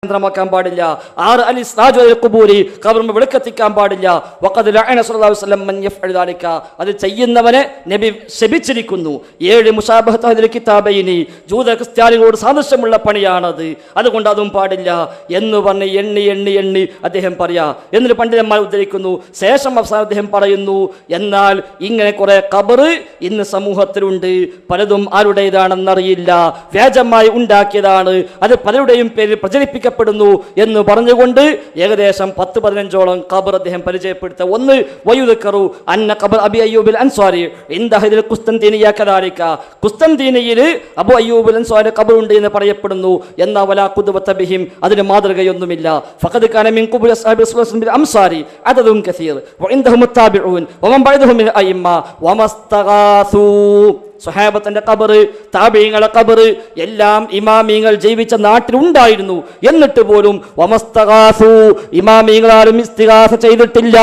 ാക്കാൻ പാടില്ല. 6 അൽ-ഇസ്റാജു അലൽ ഖുബൂരി, ഖബറിൽ വിളക്കെത്തിക്കാൻ പാടില്ല. വഖദ് ലഅന സല്ലല്ലാഹു അലൈഹി വസല്ലം മൻ യഫ്അൽ ദാലിക, അത് ചെയ്യുന്നവനെ നബി ശപിച്ചിരിക്കുന്നു. 7 മുശാബഹത്ത് അഹ്ലിൽ കിതാബൈനി, ജൂത ക്രിസ്ത്യാനികളോട് സാദൃശ്യമുള്ള പണിയാണത്, അതുകൊണ്ട് അതും പാടില്ല എന്ന് പറഞ്ഞ് എണ്ണി അദ്ദേഹം പറയാ. എന്നിട്ട് പണ്ഡിതന്മാർ ഉദ്ധരിക്കുന്നു. ശേഷം അവസാനം അദ്ദേഹം പറയുന്നു, എന്നാൽ ഇങ്ങനെ കുറെ ഖബർ ഇന്ന് സമൂഹത്തിലുണ്ട്, പലതും ആരുടേതാണെന്നറിയില്ല, വ്യാജമായി ഉണ്ടാക്കിയതാണ്, അത് പലരുടെയും പേരിൽ പ്രചരിപ്പിക്കപ്പെടുന്നു എന്ന് പറഞ്ഞുകൊണ്ട് ഏകദേശം 10-15ഓളം ഖബർ അദ്ദേഹം പരിചയപ്പെടുത്ത. ഒന്ന്, വയുദക്കറു അന്ന ഖബർ അബി അയ്യൂബിൽ അൻസ്വാരി ഇൻദ അഹ്ലിൽ ഖുസ്തൻതീനിയ കദാലിക, ഖുസ്തൻതീനിയയിൽ അബു അയ്യൂബിൽ അൻസ്വാരി ഖബർ ഉണ്ട് എന്ന് പറയപ്പെടുന്നു. എന്നാൽ വലാ ഖുദ്വത ബിഹിം, അതിന് മാതൃകയൊന്നുമില്ല. ഫഖദ് കാന മിൻ ഖുബൂരി അസ്ഹാബി റസൂലുള്ളാഹി ബിൽ അംസാരി അദദുൻ കസീർ വഇൻദഹും മുത്താബിഊൻ വമൻ ബഅദഹും മിൻ അയിമ്മ വമസ്തഗാസു. സ്വഹാബത്തിന്റെ ഖബർ, താബീങ്ങളുടെ ഖബർ എല്ലാം ഇമാമീങ്ങൾ ജീവിച്ച നാട്ടിലുണ്ടായിരുന്നു. എന്നിട്ട് പോലും വമസ്തഗാസു, ഇമാമീങ്ങളാരും ഇസ്തിഗാസ ചെയ്തിട്ടില്ല,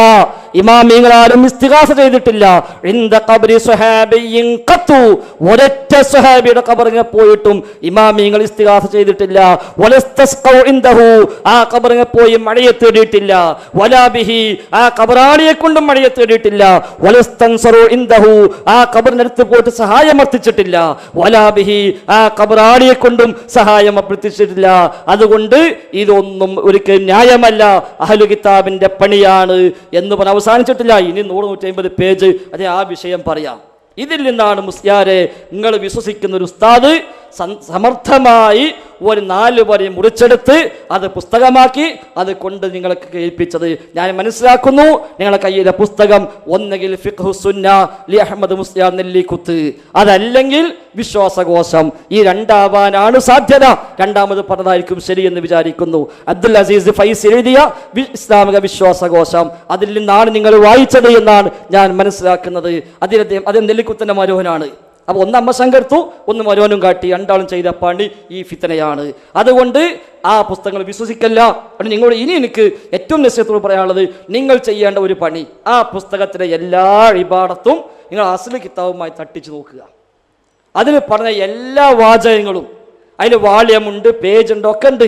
ഇമാമീങ്ങളാരും ഇസ്തിഗാസ ചെയ്തിട്ടില്ല. ഇൻദ ഖബ്രി സ്വഹാബിയിൻ ഖത്തു, ഒരൊറ്റ സ്വഹാബിയുടെ ഖബറിനെ പോയിട്ടും ഇമാമീങ്ങൾ ഇസ്തിഗാസ ചെയ്തിട്ടില്ല. വലസ്തസ്ഖൗ ഇൻദഹു, ആ ഖബറിനെ പോയി മഴയെ തേടിയിട്ടില്ല. വലാ ബിഹി, ആ ഖബറാളിയെ കൊണ്ടും മഴയെ തേടിയിട്ടില്ല. വലസ്തൻസറു ഇൻദഹു, ആ ഖബറിനടുത്ത് പോയിട്ട് സഹായം അഭ്യർത്ഥിച്ചിട്ടില്ല. വലാബിഹി, ആ ഖബറാളിയെ കൊണ്ടും സഹായം അഭ്യർത്ഥിച്ചിട്ടില്ല. അതുകൊണ്ട് ഇതൊന്നും ഒരിക്കലും ന്യായമല്ല, അഹ്ലു കിതാബിന്റെ പണിയാണ് എന്ന് പറഞ്ഞ് അവസാനിച്ചിട്ടില്ല. ഇനി 100-150 പേജ് അതേ ആ വിഷയം പറയാം. ഇതിൽ നിന്നാണ് മുസ്ലിയാരെ നിങ്ങൾ വിശ്വസിക്കുന്ന ഒരു ഉസ്താദ് സമർത്ഥമായി ഒരു 4 വരി മുറിച്ചെടുത്ത് അത് പുസ്തകമാക്കി അത് കൊണ്ട് നിങ്ങൾക്ക് കേൾപ്പിച്ചത്. ഞാൻ മനസ്സിലാക്കുന്നു നിങ്ങളുടെ കയ്യിലെ പുസ്തകം ഒന്നുകിൽ ഫിഖ്ഹു സുന്ന ലി അഹ്മദ് മുസ്ലിയാർ നെല്ലിക്കുത്ത്, അതല്ലെങ്കിൽ വിശ്വാസകോശം. ഈ രണ്ടാവാനാണ് സാധ്യത. രണ്ടാമത് പറഞ്ഞതായിരിക്കും ശരിയെന്ന് വിചാരിക്കുന്നു. അബ്ദുൽ അസീസ് ഫൈസി എഴുതിയ ഇസ്ലാമിക വിശ്വാസകോശം, അതിൽ നിന്നാണ് നിങ്ങൾ വായിച്ചത് എന്നാണ് ഞാൻ മനസ്സിലാക്കുന്നത്. അത് നെല്ലിക്കുത്തിന്റെ മരോഹനാണ്. അപ്പോൾ ഒന്ന് അമ്മ ശങ്കർത്തു, ഒന്ന് മരോനും കാട്ടി, രണ്ടാളും ചെയ്ത പണി ഈ ഫിത്തനയാണ്. അതുകൊണ്ട് ആ പുസ്തകങ്ങൾ വിശ്വസിക്കല്ല. നിങ്ങളോട് ഇനി എനിക്ക് ഏറ്റവും നിശ്ചയത്തോട് പറയാനുള്ളത്, നിങ്ങൾ ചെയ്യേണ്ട ഒരു പണി, ആ പുസ്തകത്തിലെ എല്ലാ ഇബാദത്തും നിങ്ങൾ അസ്ലി കിതാബുമായി തട്ടിച്ചു നോക്കുക. അതിൽ പറഞ്ഞ എല്ലാ വാചകങ്ങളും, അതിന് വാള്യമുണ്ട്, പേജുണ്ട്, ഒക്കെ ഉണ്ട്.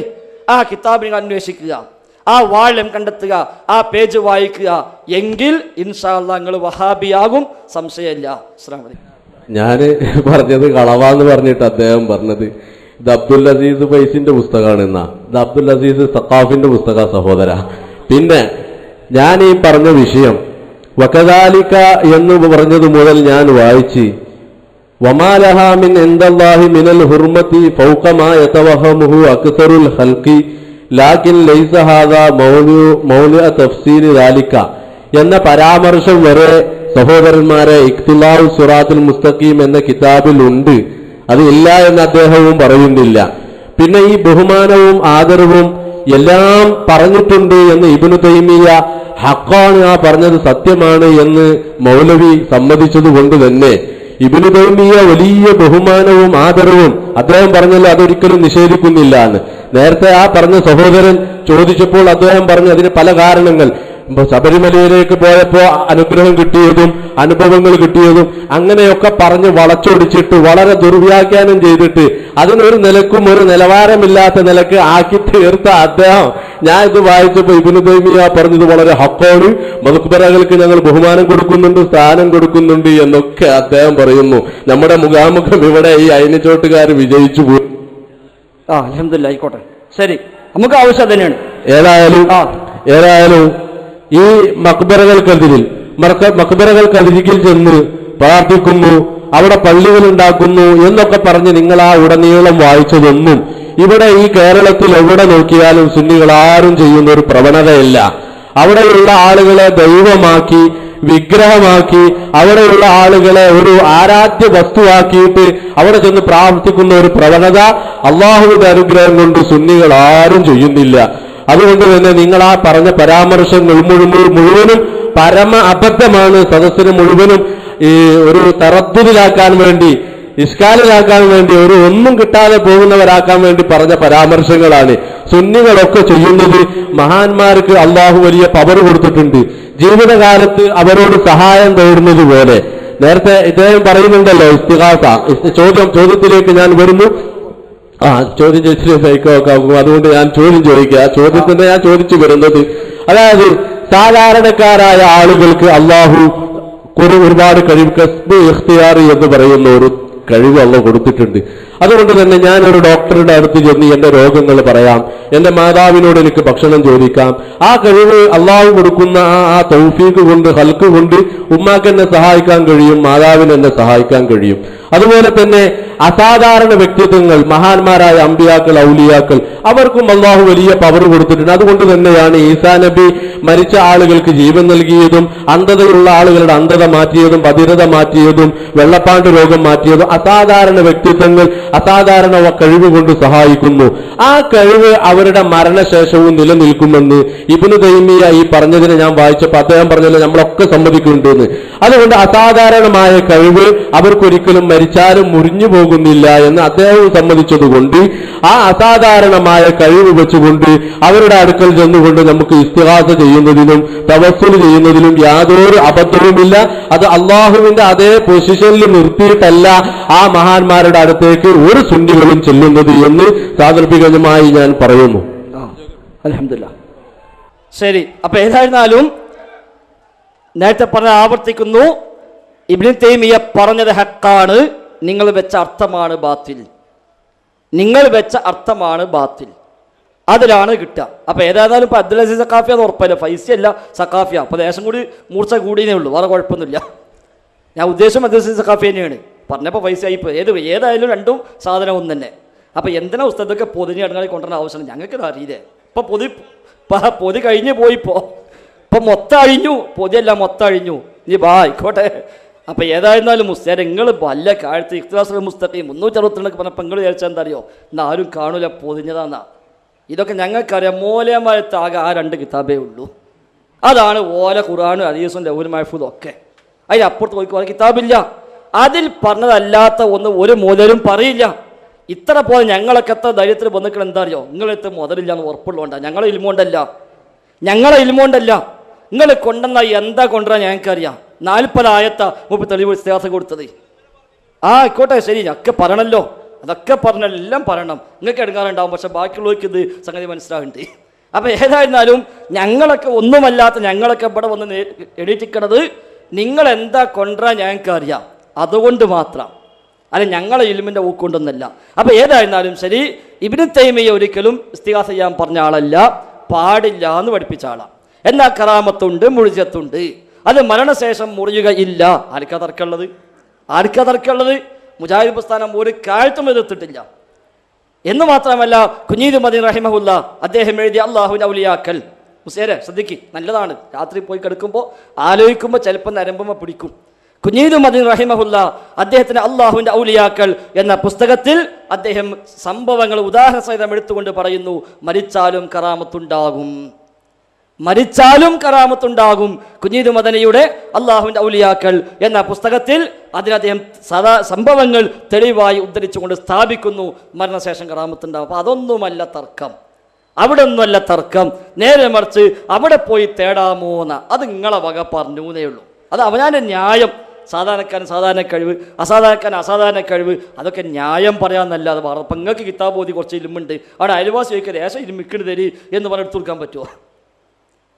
ആ കിതാബ് നിങ്ങൾ അന്വേഷിക്കുക, ആ വാള്യം കണ്ടെത്തുക, ആ പേജ് വായിക്കുക. എങ്കിൽ ഇൻഷാ അല്ലാഹ് നിങ്ങൾ വഹാബിയാകും, സംശയമില്ല. അസ്സലാമു അലൈക്കും. ഞാൻ പറഞ്ഞത് കളവാന്ന് പറഞ്ഞിട്ട് അദ്ദേഹം പറഞ്ഞത് ഇത് അബ്ദുൽ അസീസ് ഫൈസിന്റെ പുസ്തകമാണ് എന്നാ. ഇത് അബ്ദുൽ അസീസ് സഖാഫിന്റെ പുസ്തക സഹോദര. പിന്നെ ഞാൻ ഈ പറഞ്ഞ വിഷയം വകദാലിക എന്ന് പറഞ്ഞത് മുതൽ ഞാൻ വായിച്ച് വമാലഹാ മിൻ ഇൻദല്ലാഹി മിനൽ ഹുർമതി ഫൗക മാ യതവഹമുഹു അക്സറുൽ ഖൽഖി ലാകിൻ ലൈസ ഹാദാ മൗലിഅ തഫ്സീർ ദാലിക എന്ന പരാമർശം വരെ സഹോദരന്മാരെ ഇഖ്തിലാഉ സിറാത്തുൽ മുസ്തഖീം എന്ന കിതാബിൽ ഉണ്ട്. അത് ഇല്ല എന്ന് അദ്ദേഹവും പറയുന്നില്ല. പിന്നെ ഈ ബഹുമാനവും ആദരവും എല്ലാം പറഞ്ഞിട്ടുണ്ട് എന്ന് ഇബ്നു തൈമിയ ഹഖാണ്, ആ പറഞ്ഞത് സത്യമാണ് എന്ന് മൗലവി സമ്മതിച്ചത് കൊണ്ട് തന്നെ ഇബ്നു തൈമിയ വലിയ ബഹുമാനവും ആദരവും അദ്ദേഹം പറഞ്ഞല്ലോ, അതൊരിക്കലും നിഷേധിക്കുന്നില്ല എന്ന്. നേരത്തെ ആ പറഞ്ഞ സഹോദരൻ ചോദിച്ചപ്പോൾ അദ്ദേഹം പറഞ്ഞു അതിന് പല കാരണങ്ങൾ. ശബരിമലയിലേക്ക് പോയപ്പോ അനുഗ്രഹം കിട്ടിയതും അനുഭവങ്ങൾ കിട്ടിയതും അങ്ങനെയൊക്കെ പറഞ്ഞ് വളച്ചൊടിച്ചിട്ട് വളരെ ദുർവ്യാഖ്യാനം ചെയ്തിട്ട് അതിനൊരു നിലക്കും ഒരു നിലവാരമില്ലാത്ത നിലക്ക് ആക്കി തീർത്ത അദ്ദേഹം, ഞാൻ ഇത് വായിച്ചപ്പോ ഇബ്നു തൈമിയ പറഞ്ഞത് വളരെ ഹഖാണ്, മഖ്ബറകൾക്ക് ഞങ്ങൾ ബഹുമാനം കൊടുക്കുന്നുണ്ട്, സ്ഥാനം കൊടുക്കുന്നുണ്ട് എന്നൊക്കെ അദ്ദേഹം പറയുന്നു. നമ്മുടെ മുഖാമുഖം ഇവിടെ ഈ അയിനച്ചോട്ടുകാർ വിജയിച്ചു പോയി. അൽഹംദുലില്ലാഹ്, ആയിക്കോട്ടെ, ശരി, നമുക്ക് ആവശ്യം തന്നെയാണ്. ഏതായാലും ഈ മഖ്ബറകൾക്കരികിൽ ചെന്ന് പ്രാർത്ഥിക്കുന്നു, അവിടെ പള്ളികൾ ഉണ്ടാക്കുന്നു എന്നൊക്കെ പറഞ്ഞ് നിങ്ങൾ ആ ഉടനീളം വായിച്ചതൊന്നും ഇവിടെ ഈ കേരളത്തിൽ എവിടെ നോക്കിയാലും സുന്നികൾ ആരും ചെയ്യുന്ന ഒരു പ്രവണതയില്ല. അവിടെയുള്ള ആളുകളെ ദൈവമാക്കി, വിഗ്രഹമാക്കി, അവിടെയുള്ള ആളുകളെ ഒരു ആരാധ്യ വസ്തുവാക്കിയിട്ട് അവിടെ ചെന്ന് പ്രാർത്ഥിക്കുന്ന ഒരു പ്രവണത അള്ളാഹുവിന്റെ അനുഗ്രഹം കൊണ്ട് സുന്നികൾ ആരും ചെയ്യുന്നില്ല. അതുകൊണ്ട് തന്നെ നിങ്ങൾ ആ പറഞ്ഞ പരാമർശങ്ങൾ മുഴുവനും പരമ അബദ്ധമാണ്. സദസ്സിന് മുഴുവനും ഈ ഒരു തറദ്ദുദിലാക്കാൻ വേണ്ടി, ഇസ്കാലിലാക്കാൻ വേണ്ടി, ഒരു ഒന്നും കിട്ടാതെ പോകുന്നവരാക്കാൻ വേണ്ടി പറഞ്ഞ പരാമർശങ്ങളാണ്. സുന്നികളൊക്കെ ചെയ്യുന്നത് മഹാന്മാർക്ക് അള്ളാഹു വലിയ പവർ കൊടുത്തിട്ടുണ്ട്. ജീവിതകാലത്ത് അവരോട് സഹായം തേടുന്നത് പോലെ നേരത്തെ ഇദ്ദേഹം പറയുന്നുണ്ടല്ലോ ഇസ്തിഗാസ. ചോദ്യത്തിലേക്ക് ഞാൻ വരുന്നു. ചോദ്യം ചോദിച്ചിട്ട് സൈക്കോക്കെ ആകും. അതുകൊണ്ട് ഞാൻ ചോദ്യം ചോദിക്കുക. ചോദ്യത്തിന്റെ ഞാൻ ചോദിച്ചു വരുന്നത്, അതായത് സാധാരണക്കാരായ ആളുകൾക്ക് അള്ളാഹു ഒരുപാട് കഴിവ്, കസ്ബ് ഇഖ്തിയാർ എന്ന് പറയുന്ന ഒരു കഴിവ് അള്ളാഹു കൊടുത്തിട്ടുണ്ട്. അതുകൊണ്ട് തന്നെ ഞാൻ ഒരു ഡോക്ടറുടെ അടുത്ത് ചെന്ന് എന്റെ രോഗങ്ങൾ പറയാം, എന്റെ മാതാവിനോട് എനിക്ക് ഭക്ഷണം ചോദിക്കാം. ആ കഴിവ് അള്ളാഹു കൊടുക്കുന്ന ആ തൗഫീഖ് കൊണ്ട്, ഹൽക്ക് കൊണ്ട് ഉമ്മാക്ക് എന്നെ സഹായിക്കാൻ കഴിയും, മാതാവിന് എന്നെ സഹായിക്കാൻ കഴിയും. അതുപോലെ തന്നെ അസാധാരണ വ്യക്തിത്വങ്ങൾ, മഹാന്മാരായ അമ്പിയാക്കൾ, ഔലിയാക്കൾ, അവർക്കും അള്ളാഹു വലിയ പവർ കൊടുത്തിട്ടുണ്ട്. അതുകൊണ്ട് തന്നെയാണ് ഈസാ നബി മരിച്ച ആളുകൾക്ക് ജീവൻ നൽകിയതും, അന്ധതയുള്ള ആളുകളുടെ അന്ധത മാറ്റിയതും, ബധിരത മാറ്റിയതും, വെള്ളപ്പാണ്ട് രോഗം മാറ്റിയതും. അസാധാരണ വ്യക്തിത്വങ്ങൾ അസാധാരണ കഴിവ് കൊണ്ട് സഹായിക്കുന്നു. ആ കഴിവ് അവരുടെ മരണശേഷവും നിലനിൽക്കുമെന്ന് ഇബ്നു തൈമിയ ഈ പറഞ്ഞതിനെ ഞാൻ വായിച്ചപ്പോൾ അദ്ദേഹം പറഞ്ഞല്ലോ, നമ്മളൊക്കെ സമ്മതിക്കുന്നുണ്ടെന്ന്. അതുകൊണ്ട് അസാധാരണമായ കഴിവ് അവർക്കൊരിക്കലും മരിച്ചാലും മുറിഞ്ഞു പോകുന്നില്ല എന്ന് അദ്ദേഹം സമ്മതിച്ചതുകൊണ്ട് ആ അസാധാരണമായ കഴിവ് വെച്ചുകൊണ്ട് അവരുടെ അടുക്കൽ ചെന്നുകൊണ്ട് നമുക്ക് ഇസ്തിഗാസ ചെയ്യുന്നതിനും തവസ്സുൽ ചെയ്യുന്നതിനും യാതൊരു അബദ്ധവുമില്ല. അത് അള്ളാഹുവിന്റെ അതേ പൊസിഷനിൽ നിർത്തിയിട്ടല്ല ആ മഹാന്മാരുടെ അടുത്തേക്ക് ഒരു സുന്നികളും ചെല്ലുന്നത് എന്ന് സാന്ദർഭികമായി ഞാൻ പറയുന്നു. അൽഹംദുലില്ലാഹ്. ശരി, അപ്പൊ ഏതായിരുന്നാലും നേരത്തെ പറഞ്ഞ ആവർത്തിക്കുന്നു, ഇബ്നു തൈമിയ പറഞ്ഞത് ഹക്കാണ്. നിങ്ങൾ വെച്ച അർത്ഥമാണ് ബാത്തിൽ. നിങ്ങൾ വെച്ച അർത്ഥമാണ് ബാത്തിൽ. അതിലാണ് കിട്ടുക. അപ്പൊ ഏതായാലും ഇപ്പൊ അബ്ദുൽ അസീസ് സഖാഫി അത് ഉറപ്പല്ല, ഫൈസി അല്ല സഖാഫിയ. അപ്പൊ ദേശം കൂടി മൂർച്ച കൂടിയേ ഉള്ളൂ, വേറെ കുഴപ്പമൊന്നുമില്ല. ഞാൻ ഉദ്ദേശം അബ്ദുൽ അസീസ് സഖാഫി തന്നെയാണ്. പറഞ്ഞപ്പോൾ ഫൈസി ആയിപ്പോ ഏതായാലും രണ്ടും സാധനം ഒന്ന് തന്നെ. അപ്പൊ എന്തിനാ ഉസ്താദൊക്കെ പൊതിഞ്ഞ് ഇടങ്ങളിൽ കൊണ്ടുവരുന്ന ആവശ്യം ഞങ്ങൾക്ക് ഇത് അറിയില്ലേ? ഇപ്പൊ പൊതി കഴിഞ്ഞു പോയിപ്പോ, ഇപ്പൊ മൊത്തം അഴിഞ്ഞു, പൊതിയല്ല മൊത്തം അഴിഞ്ഞു. ഇനി ബാ ആയിക്കോട്ടെ. അപ്പൊ ഏതായിരുന്നാലും മുസ്തേരെ നിങ്ങൾ വല്ല കാലത്ത് ഇഖ്തിലാസുൽ മുസ്തഖീം 362 പറഞ്ഞപ്പോൾ നിങ്ങൾ വിചാരിച്ചാൽ എന്താ അറിയോ, ഇന്ന് ആരും കാണൂല പൊതിഞ്ഞതാന്നാ. ഇതൊക്കെ ഞങ്ങൾക്കറിയാം. മോലയമായത്ത് ആകെ ആ 2 കിതാബേ ഉള്ളൂ. അതാണ് ഓല ഖുർആനും ഹദീസും ലൗഹുൽ മഹ്ഫൂദും ഒക്കെ. അതിനപ്പുറത്ത് പോയി കിതാബില്ല. അതിൽ പറഞ്ഞതല്ലാത്ത ഒന്ന് ഒരു മൂലരും പറയില്ല. ഇത്ര പോലെ ഞങ്ങളൊക്കെ എത്ര ധൈര്യത്തിൽ വന്നിട്ട് എന്താ അറിയോ, നിങ്ങളെടുത്ത് മുതലില്ല എന്ന് ഉറപ്പുള്ളതുകൊണ്ടാണ്. ഞങ്ങളെ ഇൽമോണ്ടല്ല നിങ്ങൾ കൊണ്ടുവന്ന എന്താ കൊണ്ടുവരാൻ ഞങ്ങൾക്കറിയാം. 40 ആയത്താ മുമ്പ് തെളിവ് ഇസ്തിഗാസ കൊടുത്തത്. ആയിക്കോട്ടെ ശരി, ഒക്കെ പറയണല്ലോ, അതൊക്കെ പറഞ്ഞല്ലോ, എല്ലാം പറയണം. നിങ്ങൾക്ക് എടുക്കാറുണ്ടാവും, പക്ഷെ ബാക്കിയുള്ളവർക്ക് ഇത് സംഗതി മനസ്സിലാകുന്നുണ്ട്. അപ്പൊ ഏതായിരുന്നാലും ഞങ്ങളൊക്കെ ഒന്നുമല്ലാത്ത ഞങ്ങളൊക്കെ ഇവിടെ വന്ന് എണീറ്റിക്കണത് നിങ്ങൾ എന്താ കൊണ്ടുവരാൻ ഞങ്ങൾക്ക് അറിയാം, അതുകൊണ്ട് മാത്രം, അല്ല ഞങ്ങളെ ഇൽമിന്റെ ഊക്കൊണ്ടൊന്നല്ല. അപ്പൊ ഏതായിരുന്നാലും ശരി, ഇബ്നു തൈമിയ ഒരിക്കലും ഇസ്തിഗാസ ചെയ്യാൻ പറഞ്ഞ ആളല്ല, പാടില്ല എന്ന് പഠിപ്പിച്ച ആളാണ്. എന്നാൽ കറാമത്തുണ്ട്, മുഴുജത്തുണ്ട്. അത് മരണശേഷം മുറിയുകയില്ല. ആർക്കാ തർക്കമുള്ളത്? മുജാഹിദ് പ്രസ്ഥാനം ഒരു കാലത്തും എതിർത്തിട്ടില്ല. എന്ന് മാത്രമല്ല, കുഞ്ഞീദ് മദീൻ റഹിമഹുല്ല അദ്ദേഹം എഴുതിയ അല്ലാഹുവിന്റെ ഔലിയാക്കൽ, മുസ്ലിയാരെ ശ്രദ്ധിക്ക്, നല്ലതാണ്. രാത്രി പോയി കിടക്കുമ്പോൾ ആലോചിക്കുമ്പോൾ ചിലപ്പോൾ നരമ്പുമ്പോൾ പിടിക്കും. കുഞ്ഞീദ് മദീൻ റഹിമഹുല്ല അദ്ദേഹത്തിന് അല്ലാഹുവിന്റെ ഔലിയാക്കൾ എന്ന പുസ്തകത്തിൽ അദ്ദേഹം സംഭവങ്ങൾ ഉദാഹരണ സഹിതം എടുത്തുകൊണ്ട് പറയുന്നു, മരിച്ചാലും കറാമത്തുണ്ടാകും. കുഞ്ഞീദ് മദനിയുടെ അല്ലാഹുവിന്റെ ഔലിയാക്കൾ എന്ന പുസ്തകത്തിൽ അദ്ദേഹം സംഭവങ്ങൾ തെളിവായി ഉദ്ധരിച്ചുകൊണ്ട് സ്ഥാപിക്കുന്നു, മരണശേഷം കറാമത്തുണ്ടാകും. അപ്പൊ അതൊന്നുമല്ല തർക്കം, അവിടെ ഒന്നുമല്ല തർക്കം. നേരെ മറിച്ച് അവിടെ പോയി തേടാമോന്ന അത് നിങ്ങളെ വക പറഞ്ഞേ ഉള്ളൂ. അത് അവനാന്റെ ന്യായം. സാധാരണ കഴിവ്, അസാധാരണ കഴിവ്, അതൊക്കെ ന്യായം പറയാന്നല്ലാതെ വേറെ. അപ്പം നിങ്ങൾക്ക് കിതാബ് ഓതി കുറച്ച് ഇലുമുണ്ട്, അവിടെ അയൽവാസി ചോദിക്കുക ലേശം ഇലുമിക്കണ് തരി എന്ന് പറഞ്ഞ് എടുത്തു കൊടുക്കാൻ പറ്റുമോ?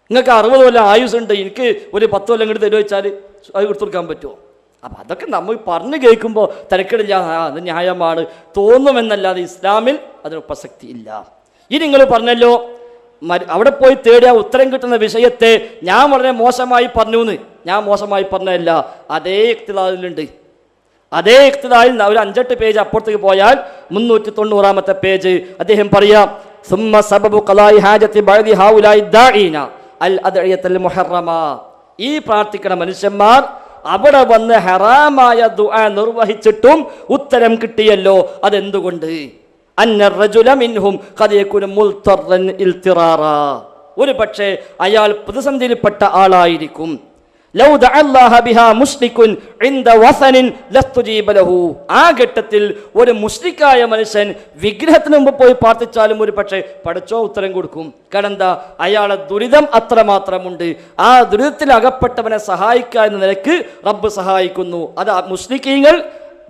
നിങ്ങൾക്ക് 60 കൊല്ലം ആയുസുണ്ട്, എനിക്ക് ഒരു 10 കൊല്ലം ഇങ്ങോട്ട് തരുമോ വെച്ചാൽ അത് എടുത്തു കൊടുക്കാൻ പറ്റുമോ? അപ്പം അതൊക്കെ നമ്മൾ പറഞ്ഞു കേൾക്കുമ്പോൾ തിരക്കിടില്ല, അത് ന്യായമാണ് തോന്നുമെന്നല്ലാതെ ഇസ്ലാമിൽ അതിന് പ്രസക്തി ഇല്ല. ഇനി നിങ്ങൾ പറഞ്ഞല്ലോ അവിടെ പോയി തേടിയ ഉത്തരം കിട്ടുന്ന വിഷയത്തെ ഞാൻ വളരെ മോശമായി പറഞ്ഞു എന്ന്. ഞാൻ മോശമായി പറഞ്ഞതല്ല, അതേ ഇഖ്തിലാലിലുണ്ട്. അതേ ഇഖ്തിലാലിൽ ഒരു 5-8 പേജ് അപ്പുറത്തേക്ക് പോയാൽ 390-ാമത്തെ പേജ് അദ്ദേഹം പറയാം, സുമ്മ സബബു ഖളാഇ ഹാജത്തി ബഅദി ഹൗലായി ദാഈന അൽ അദ്ഇയത്തുൽ മുഹറമ. ഈ പ്രാർത്ഥിക്കുന്ന മനുഷ്യന്മാർ അവിടെ വന്ന് ഹറാമായ ദുആ നിർവഹിച്ചിട്ടും ഉത്തരം കിട്ടിയല്ലോ, അതെന്തുകൊണ്ട്? ഒരു പക്ഷേ അയാൾ പ്രതിസന്ധിയിൽപ്പെട്ട ആളായിരിക്കും. ആ ഘട്ടത്തിൽ ഒരു മുശ്രിക്കായ മനുഷ്യൻ വിഗ്രഹത്തിന് മുമ്പ് പോയി പ്രാർത്ഥിച്ചാലും ഒരു പക്ഷേ പഠിച്ചോ ഉത്തരം കൊടുക്കും. കാരണം എന്താ, അയാളെ ദുരിതം അത്രമാത്രമുണ്ട്. ആ ദുരിതത്തിൽ അകപ്പെട്ടവനെ സഹായിക്കുക എന്ന നിലക്ക് റബ്ബ് സഹായിക്കുന്നു. അത് മുശ്രിക്കീങ്ങൾ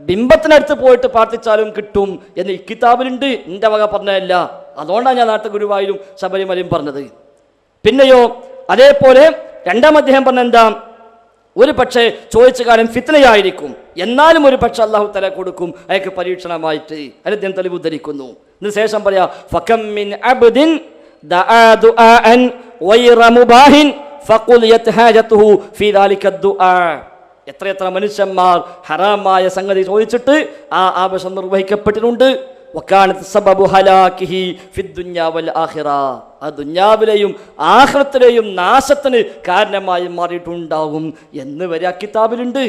ബിംബത്തിനടുത്ത് പോയിട്ട് പ്രാർത്ഥിച്ചാലും കിട്ടും എന്ന് ഈ കിതാബിലുണ്ട്. എൻ്റെ വക പറഞ്ഞതല്ല. അതുകൊണ്ടാണ് ഞാൻ നാട്ടിൽ ഗുരുവായൂരും ശബരിമലയും പറഞ്ഞത്. പിന്നെയോ അതേപോലെ രണ്ടാം അദ്ദേഹം പറഞ്ഞ എന്താ, ഒരു പക്ഷേ ചോദിച്ച കാലം ഫിത്നയായിരിക്കും, എന്നാലും ഒരു പക്ഷെ അള്ളാഹു തആല കൊടുക്കും അയാൾക്ക് പരീക്ഷണമായിട്ട്. അതിന് അദ്ദേഹം തെളിവ് ഉദ്ധരിക്കുന്നു. ഇതിന് ശേഷം പറയാ ഫകം മിൻ അബ്ദിൻ ദആ ദുആഅൻ ഗൈറ മുബാഹിൻ ഫഖുദിയത് ഹാജതുഹു ഫീ ദാലിക ദുആ. എത്ര മനുഷ്യന്മാർ ഹറാമായ സംഗതി ചോദിച്ചിട്ട് ആ ആവശ്യം നിർവഹിക്കപ്പെട്ടിട്ടുണ്ട്. വകാനത് സബബു ഹലാകിഹി ഫിദ്ദുനിയ വൽ ആഖിറ. ആ ദുനിയാവിലെയും ആഖിറത്തിലെയും നാശത്തിന് കാരണമായി മാറിയിട്ടുണ്ടാകും എന്ന് വരെ ആ കിതാബിലുണ്ട്.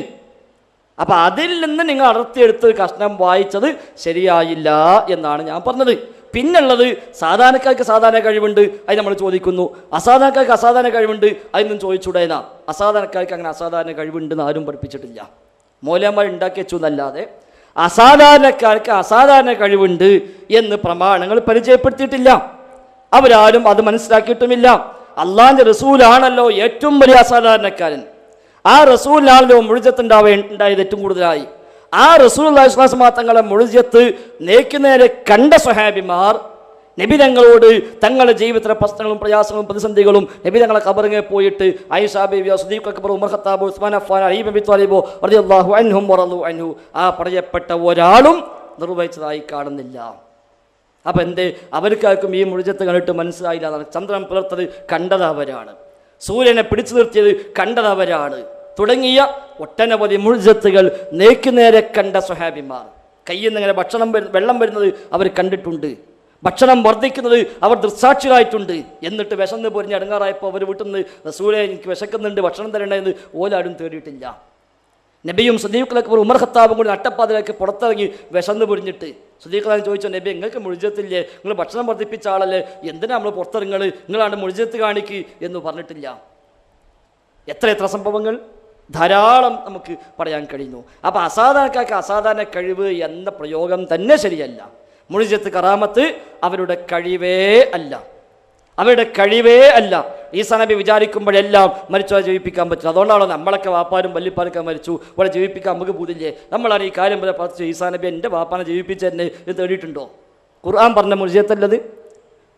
അപ്പൊ അതിൽ നിന്ന് നിങ്ങൾ അടർത്തിയെടുത്ത് കഷ്ണം വായിച്ചത് ശരിയായില്ല എന്നാണ് ഞാൻ പറഞ്ഞത്. പിന്നുള്ളത് സാധാരണക്കാർക്ക് സാധാരണ കഴിവുണ്ട്, അത് നമ്മൾ ചോദിക്കുന്നു. അസാധാരണക്കാർക്ക് അസാധാരണ കഴിവുണ്ട്, അതിനൊന്നും ചോദിച്ചുകൂടേനാ. അസാധാരണക്കാർക്ക് അങ്ങനെ അസാധാരണ കഴിവുണ്ടെന്ന് ആരും പഠിപ്പിച്ചിട്ടില്ല. മൗലവിമാർ ഉണ്ടാക്കി വെച്ചു എന്നല്ലാതെ അസാധാരണക്കാർക്ക് അസാധാരണ കഴിവുണ്ട് എന്ന് പ്രമാണങ്ങൾ പരിചയപ്പെടുത്തിയിട്ടില്ല. അവരാരും അത് മനസ്സിലാക്കിയിട്ടുമില്ല. അള്ളാഹിന്റെ റസൂലാണല്ലോ ഏറ്റവും വലിയ അസാധാരണക്കാരൻ. ആ റസൂലിനാണല്ലോ മുഴുജത്ത് ഉണ്ടായത് ഏറ്റവും കൂടുതലായി. ആ റസൂൽ തങ്ങളെ മുഴുജത്ത് നേരെ കണ്ട സ്വഹാബിമാർ നബി തങ്ങളോട് തങ്ങളുടെ ജീവിതത്തിലെ പ്രശ്നങ്ങളും പ്രയാസങ്ങളും പ്രതിസന്ധികളും നബി തങ്ങളെ ഖബറിൽ പോയിട്ട് ആയിഷാ ബീവിയോ Siddiq Akbar Umar Khattab Usman Affan Ali bin Abi Talib റളിയല്ലാഹു അൻഹും വറളു അൻഹു ആ പറയപ്പെട്ട ഒരാളും നിർവഹിച്ചതായി കാണുന്നില്ല. അപ്പം എന്തേ അവർക്കാർക്കും ഈ മുഴുജത്ത് കണ്ടിട്ട് മനസ്സിലായില്ല എന്നാണ്. ചന്ദ്രൻ പുലർത്തത് കണ്ടത് അവരാണ്, സൂര്യനെ പിടിച്ചു നിർത്തിയത് കണ്ടത് അവരാണ്, തുടങ്ങിയ ഒട്ടനവധി മുഴുജത്തുകൾ നേരെ കണ്ട സ്വഹാബിമാർ. കയ്യിൽ നിന്ന് ഇങ്ങനെ വെള്ളം വരുന്നത് അവർ കണ്ടിട്ടുണ്ട്, ഭക്ഷണം വർദ്ധിക്കുന്നത് അവർ ദൃക്സാക്ഷികളായിട്ടുണ്ട്. എന്നിട്ട് വിശന്ന് പൊരിഞ്ഞ് അടങ്ങാറായപ്പോൾ അവർ വീട്ടിൽ നിന്ന് റസൂലേ എനിക്ക് വിശക്കുന്നുണ്ട്, ഭക്ഷണം തരേണ്ടതെന്ന് ഓലാരും തേടിയിട്ടില്ല. നബിയും സിദ്ദീഖ് അക്ബർ ഉമർ ഖത്താബും കൂടി നട്ടപ്പാതിലേക്ക് പുറത്തിറങ്ങി വിശന്ന് പൊരിഞ്ഞിട്ട് സിദ്ദീഖ് ചോദിച്ചോ, നബി നിങ്ങൾക്ക് മുഴുജത്തില്ലേ, നിങ്ങൾ ഭക്ഷണം വർദ്ധിപ്പിച്ച ആളല്ലേ, എന്തിനാ നമ്മൾ പുറത്തിറങ്ങൾ, നിങ്ങളാണ് മുഴുജത്ത് കാണിക്ക് എന്ന് പറഞ്ഞിട്ടില്ല. എത്ര സംഭവങ്ങൾ ധാരാളം നമുക്ക് പറയാൻ കഴിയുന്നു. അപ്പോൾ അസാധാരണക്കാർക്ക് അസാധാരണ കഴിവ് എന്ന പ്രയോഗം തന്നെ ശരിയല്ല. മുഴുജത്ത് കറാമത്ത് അവരുടെ കഴിവേ അല്ല, അവരുടെ കഴിവേ അല്ല. ഈസാ നബി വിചാരിക്കുമ്പോഴെല്ലാം മരിച്ചവരെ ജീവിപ്പിക്കാൻ പറ്റില്ല. അതുകൊണ്ടാണോ നമ്മളൊക്കെ വാപ്പാരും വല്ലിപ്പാരൊക്കെ മരിച്ചു, ഇവിടെ ജീവിപ്പിക്കാൻ നമുക്ക് ബുദ്ധില്ലേ? നമ്മളാണ് ഈ കാര്യം പോലെ പറഞ്ഞു ഈസാ നബി എൻ്റെ വാപ്പാനെ ജീവിപ്പിച്ചെന്നെ ഇത് തേടിയിട്ടുണ്ടോ? ഖുർആൻ പറഞ്ഞ മുഴുജത്തല്ലത്,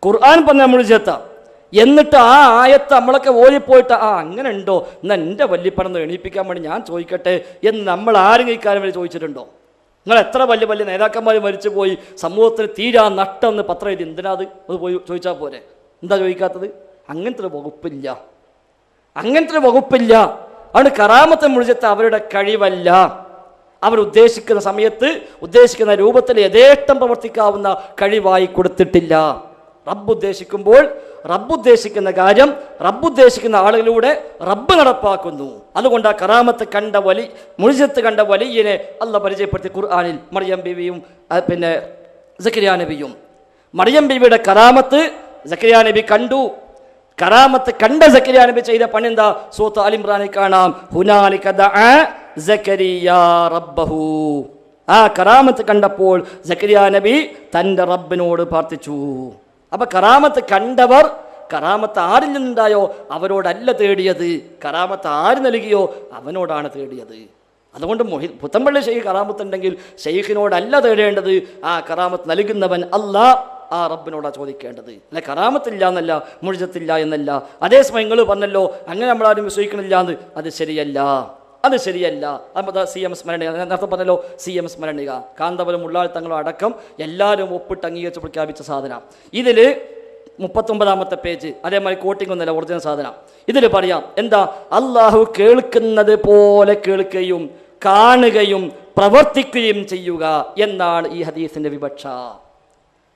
ഖുർആൻ പറഞ്ഞ മുഴുജത്ത. എന്നിട്ട് ആ ആയത്ത് നമ്മളൊക്കെ ഓടിപ്പോയിട്ട് അങ്ങനെ ഉണ്ടോ, എന്നാൽ എൻ്റെ വല്ലിപ്പണെന്ന് എണീപ്പിക്കാൻ വേണ്ടി ഞാൻ ചോദിക്കട്ടെ എന്ന് നമ്മൾ ആരെങ്കിലും ഇക്കാര്യം വരെ ചോദിച്ചിട്ടുണ്ടോ? നിങ്ങൾ എത്ര വലിയ വലിയ നേതാക്കന്മാർ മരിച്ചു പോയി, സമൂഹത്തിന് തീരാ നഷ്ടം എന്ന് പത്രം എഴുതി, എന്തിനാ അത് പോയി ചോദിച്ചാൽ പോരെ? എന്താ ചോദിക്കാത്തത്? അങ്ങനത്തെ ഒരു വകുപ്പില്ല, അങ്ങനത്തെ ഒരു വകുപ്പില്ല. അതുകൊണ്ട് കറാമത്തെ മുഴുജത്ത് അവരുടെ കഴിവല്ല. അവർ ഉദ്ദേശിക്കുന്ന സമയത്ത് ഉദ്ദേശിക്കുന്ന രൂപത്തിൽ യഥേഷ്ടം പ്രവർത്തിക്കാവുന്ന കഴിവായി കൊടുത്തിട്ടില്ല. റബ്ബ് ഉദ്ദേശിക്കുമ്പോൾ റബ്ബുദ്ദേശിക്കുന്ന കാര്യം റബ്ബുദ്ദേശിക്കുന്ന ആളുകളിലൂടെ റബ്ബ് നടപ്പാക്കുന്നു. അതുകൊണ്ട് ആ കറാമത്ത് കണ്ട മുഴുജത്ത് കണ്ട വലിയനെ അള്ളാഹ് പരിചയപ്പെടുത്തി ഖുർആനിൽ. മറിയം ബീവിയും പിന്നെ സക്കരിയ നബിയും. മറിയം ബീവിയുടെ കറാമത്ത് സക്കരിയ നബി കണ്ടു. കറാമത്ത് കണ്ട സക്കരിയ നബി ചെയ്ത പണി എന്താ? സൂറത്ത് ആൽ ഇംറാനിൽ കാണാം, ഹുനാലിക ദഅ സക്കരിയ റബ്ബഹു. ആ കറാമത്ത് കണ്ടപ്പോൾ സക്കരിയ നബി തൻ്റെ റബ്ബിനോട് പ്രാർത്ഥിച്ചു. അപ്പൊ കറാമത്ത് കണ്ടവർ കറാമത്ത് ആരിൽ നിന്നുണ്ടായോ അവരോടല്ല തേടിയത്, കറാമത്ത് ആര് നൽകിയോ അവനോടാണ് തേടിയത്. അതുകൊണ്ട് പുത്തമ്പള്ളി ഷെയ്ഖ് കറാമത്തുണ്ടെങ്കിൽ ഷെയ്ഖിനോടല്ല തേടേണ്ടത്, ആ കറാമത്ത് നൽകുന്നവൻ അല്ലാഹ്, ആ റബ്ബിനോടാണ് ചോദിക്കേണ്ടത്. അല്ലെ കറാമത്തില്ല എന്നല്ല, മുഴുജത്തില്ല എന്നല്ല. അതേസമയം നിങ്ങൾ പറഞ്ഞല്ലോ അങ്ങനെ നമ്മളാരും വിശ്വസിക്കണില്ല എന്ന്, അത് ശരിയല്ല, അത് ശരിയല്ല. അത് CM സ്മരണിക, നേരത്തെ പറഞ്ഞല്ലോ CM സ്മരണിക, കാന്തപുരം ഉള്ളാൾ തങ്ങളും അടക്കം എല്ലാവരും ഒപ്പിട്ട് അംഗീകരിച്ച് പ്രഖ്യാപിച്ച സാധനം. ഇതിൽ 39ാമത്തെ പേജ്, അതേമാതിരി കോട്ടിംഗ് ഒന്നല്ല, ഒറിജിനൽ സാധനം. ഇതിൽ പറയാം എന്താ? അള്ളാഹു കേൾക്കുന്നത് പോലെ കേൾക്കുകയും കാണുകയും പ്രവർത്തിക്കുകയും ചെയ്യുക എന്നാണ് ഈ ഹദീസിന്റെ വിവക്ഷ.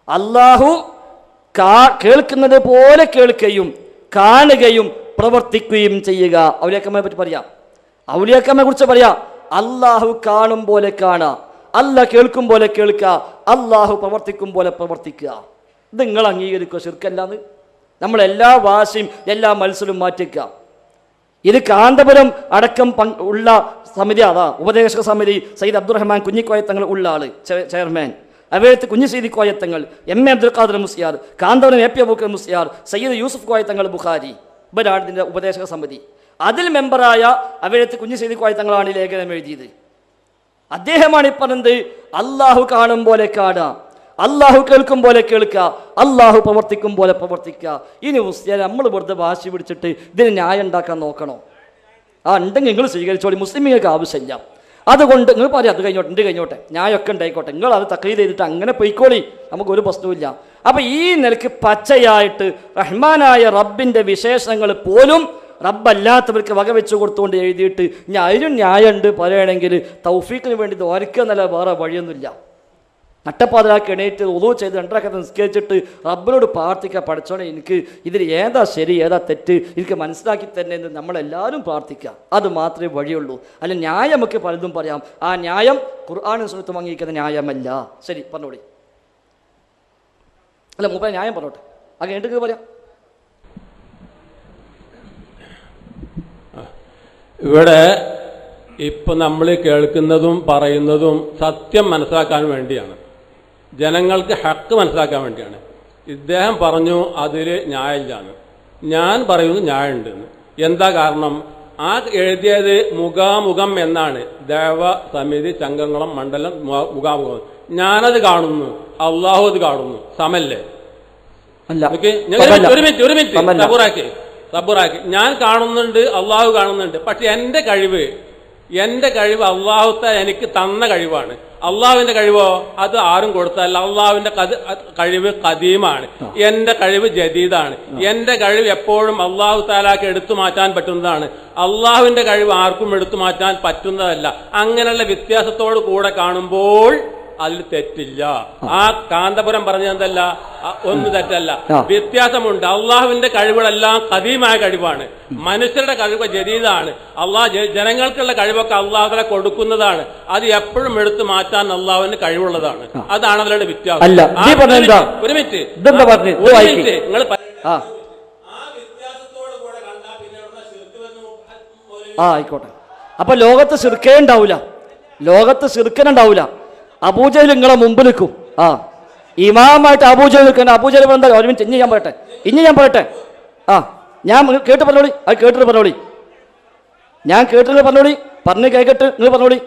അള്ളാഹു കേൾക്കുന്നത് പോലെ കേൾക്കുകയും കാണുകയും പ്രവർത്തിക്കുകയും ചെയ്യുക. ഔലിയാക്കന്മാരെ പറ്റി പറയാം, ഔലിയാക്കന്മാരെ കുറിച്ച് പറയാം. അള്ളാഹു കാണും പോലെ കാണുക, അല്ലാഹ് കേൾക്കും പോലെ കേൾക്കുക, അള്ളാഹു പ്രവർത്തിക്കും പോലെ പ്രവർത്തിക്കുക. ഇത് നിങ്ങൾ അംഗീകരിക്കുക ശിർക്കല്ലാന്ന്? നമ്മളെല്ലാ വാശിയും എല്ലാ മത്സരവും മാറ്റിക്കുക. ഇത് കാന്തപുരം അടക്കം ഉള്ള സമിതി, അതാ ഉപദേശക സമിതി, സയ്യിദ് അബ്ദുറഹ്മാൻ കുഞ്ഞിക്കോയത്തങ്ങൾ ഉള്ള ആള് chairman, Avayath Kunhiseedi Koyathangal, MA Abdul Khader Musliyar, Kanthapuram AP Abubakker Musliyar, Sayyid Yusuf Koyathangal Bukhari, ഇവരാണ് ഇതിൻ്റെ ഉപദേശക സമിതി. അതിൽ മെമ്പറായ അവയത്ത് കുഞ്ഞിസീദി കോയത്തങ്ങളാണ് ലേഖനം എഴുതിയത്. അദ്ദേഹമാണ് ഈ പറഞ്ഞത്, അള്ളാഹു കാണും പോലെ കാണുക, അള്ളാഹു കേൾക്കും പോലെ കേൾക്കുക, അള്ളാഹു പ്രവർത്തിക്കും പോലെ പ്രവർത്തിക്കുക. ഇനി മുസ്ലിം നമ്മൾ വെറുതെ വാശി പിടിച്ചിട്ട് ഇതിന് ന്യായം ഉണ്ടാക്കാൻ നോക്കണോ? ഉണ്ടെങ്കിൽ നിങ്ങൾ സ്വീകരിച്ചോളി, മുസ്ലിങ്ങൾക്ക് ആവശ്യമില്ല. അതുകൊണ്ട് നിങ്ങൾ പറയാം അത് കഴിഞ്ഞോട്ടെ, എൻ്റെ കഴിഞ്ഞോട്ടെ, ന്യായമൊക്കെ ഉണ്ടായിക്കോട്ടെ, നിങ്ങൾ അത് തക്ലീദ് ചെയ്തിട്ട് അങ്ങനെ പൊയ്ക്കോളി, നമുക്കൊരു പ്രശ്നവുമില്ല. അപ്പം ഈ നിലയ്ക്ക് പച്ചയായിട്ട് റഹ്മാനായ റബ്ബിൻ്റെ വിശേഷണങ്ങൾ പോലും റബ്ബല്ലാത്തവർക്ക് വകവെച്ച് കൊടുത്തുകൊണ്ട് എഴുതിയിട്ട് ഞാൻ അതിനും ന്യായമുണ്ട് പറയുകയാണെങ്കിൽ തൗഫീഖിന് വേണ്ടി ദ്വാരിക്കുക എന്നല്ല, വേറെ വഴിയൊന്നുമില്ല. നട്ടപ്പാതിരാക്കി എണീറ്റ് ഒളു ചെയ്ത് 2 റക്അത്ത് നിസ്കരിച്ചിട്ട് റബ്ബിനോട് പ്രാർത്ഥിക്കുക, പഠിച്ചോണേ എനിക്ക് ഇതിൽ ഏതാ ശരി ഏതാ തെറ്റ് എനിക്ക് മനസ്സിലാക്കി തന്നെ എന്ന് നമ്മളെല്ലാവരും പ്രാർത്ഥിക്കുക. അത് മാത്രമേ വഴിയുള്ളൂ. അല്ല ന്യായം നമുക്ക് പലതും പറയാം, ആ ന്യായം ഖുർആനും സുന്നത്തും അംഗീകരിക്കുന്ന ന്യായമല്ല. ശരി പറഞ്ഞോളി, അല്ല മൂപ്പരെ ന്യായം പറഞ്ഞോട്ടെ, അത് കഴിഞ്ഞിട്ട് പറയാം. ഇവിടെ ഇപ്പം നമ്മൾ കേൾക്കുന്നതും പറയുന്നതും സത്യം മനസ്സിലാക്കാൻ വേണ്ടിയാണ്, ജനങ്ങൾക്ക് ഹക്ക് മനസ്സിലാക്കാൻ വേണ്ടിയാണ്. ഇദ്ദേഹം പറഞ്ഞു അതിൽ ന്യായമില്ലാന്ന്, ഞാൻ പറയുന്നത് ന്യായമുണ്ടെന്ന്. എന്താ കാരണം? ആ എഴുതിയത് മുഖാമുഖം എന്നാണ്, ദേവ സമിതി ചങ്കങ്ങളും മണ്ഡലം മുഖാമുഖം. ഞാനത് കാണുന്നു, അള്ളാഹു അത് കാണുന്നു, സമല്ലേ? ഒരു മിനിറ്റ് സബൂറാക്കി ഞാൻ കാണുന്നുണ്ട്, അള്ളാഹു കാണുന്നുണ്ട്. പക്ഷെ എൻ്റെ കഴിവ് അള്ളാഹുത്തെ എനിക്ക് തന്ന കഴിവാണ്. അള്ളാഹുവിന്റെ കഴിവോ അത് ആരും കൊടുത്തല്ല. അള്ളാഹുവിന്റെ കഴിവ് ഖദീമാണ്, എന്റെ കഴിവ് ജദീദാണ്. എന്റെ കഴിവ് എപ്പോഴും അള്ളാഹു താലാക്ക് എടുത്തു മാറ്റാൻ പറ്റുന്നതാണ്. അള്ളാഹുവിന്റെ കഴിവ് ആർക്കും എടുത്തു മാറ്റാൻ പറ്റുന്നതല്ല. അങ്ങനെയുള്ള വ്യത്യാസത്തോട് കൂടെ കാണുമ്പോൾ അതിൽ തെറ്റില്ല. ആ കാന്തപുരം പറഞ്ഞതല്ല, ഒന്നും തെറ്റല്ല, വ്യത്യാസമുണ്ട്. അള്ളാഹുവിന്റെ കഴിവുകളെല്ലാം ഖദീമായ കഴിവാണ്, മനുഷ്യരുടെ കഴിവ് ജദീദാണ്. ജനങ്ങൾക്കുള്ള കഴിവൊക്കെ അള്ളാഹുവിനെ കൊടുക്കുന്നതാണ്. അത് എപ്പോഴും എടുത്തു മാറ്റാൻ അള്ളാഹുവിന് കഴിവുള്ളതാണ്. അതാണ് അതിലുള്ള വ്യത്യാസം. ഒരു മിനിറ്റ് നിങ്ങൾ ആയിക്കോട്ടെ. അപ്പൊ ലോകത്ത് ശിർക്കേ ഉണ്ടാവൂല, ലോകത്ത് ശിർക്കനുണ്ടാവൂല. അബൂജഹൽ നിങ്ങളെ മുമ്പിൽ നിൽക്കും. ഇമാമായിട്ട് അബൂജഹൽ നിൽക്കണം. അബൂജഹൽ എന്താ? ഒരു മിനിറ്റ്, ഇനി ഞാൻ പറയട്ടെ. ഞാൻ കേട്ട് പറഞ്ഞോളി, അത് കേട്ടിട്ട് പറഞ്ഞോളി. ഞാൻ കേട്ടിട്ട് പറഞ്ഞോളി, പറഞ്ഞ് കേൾക്കട്ട് നിങ്ങൾ പറഞ്ഞോളി.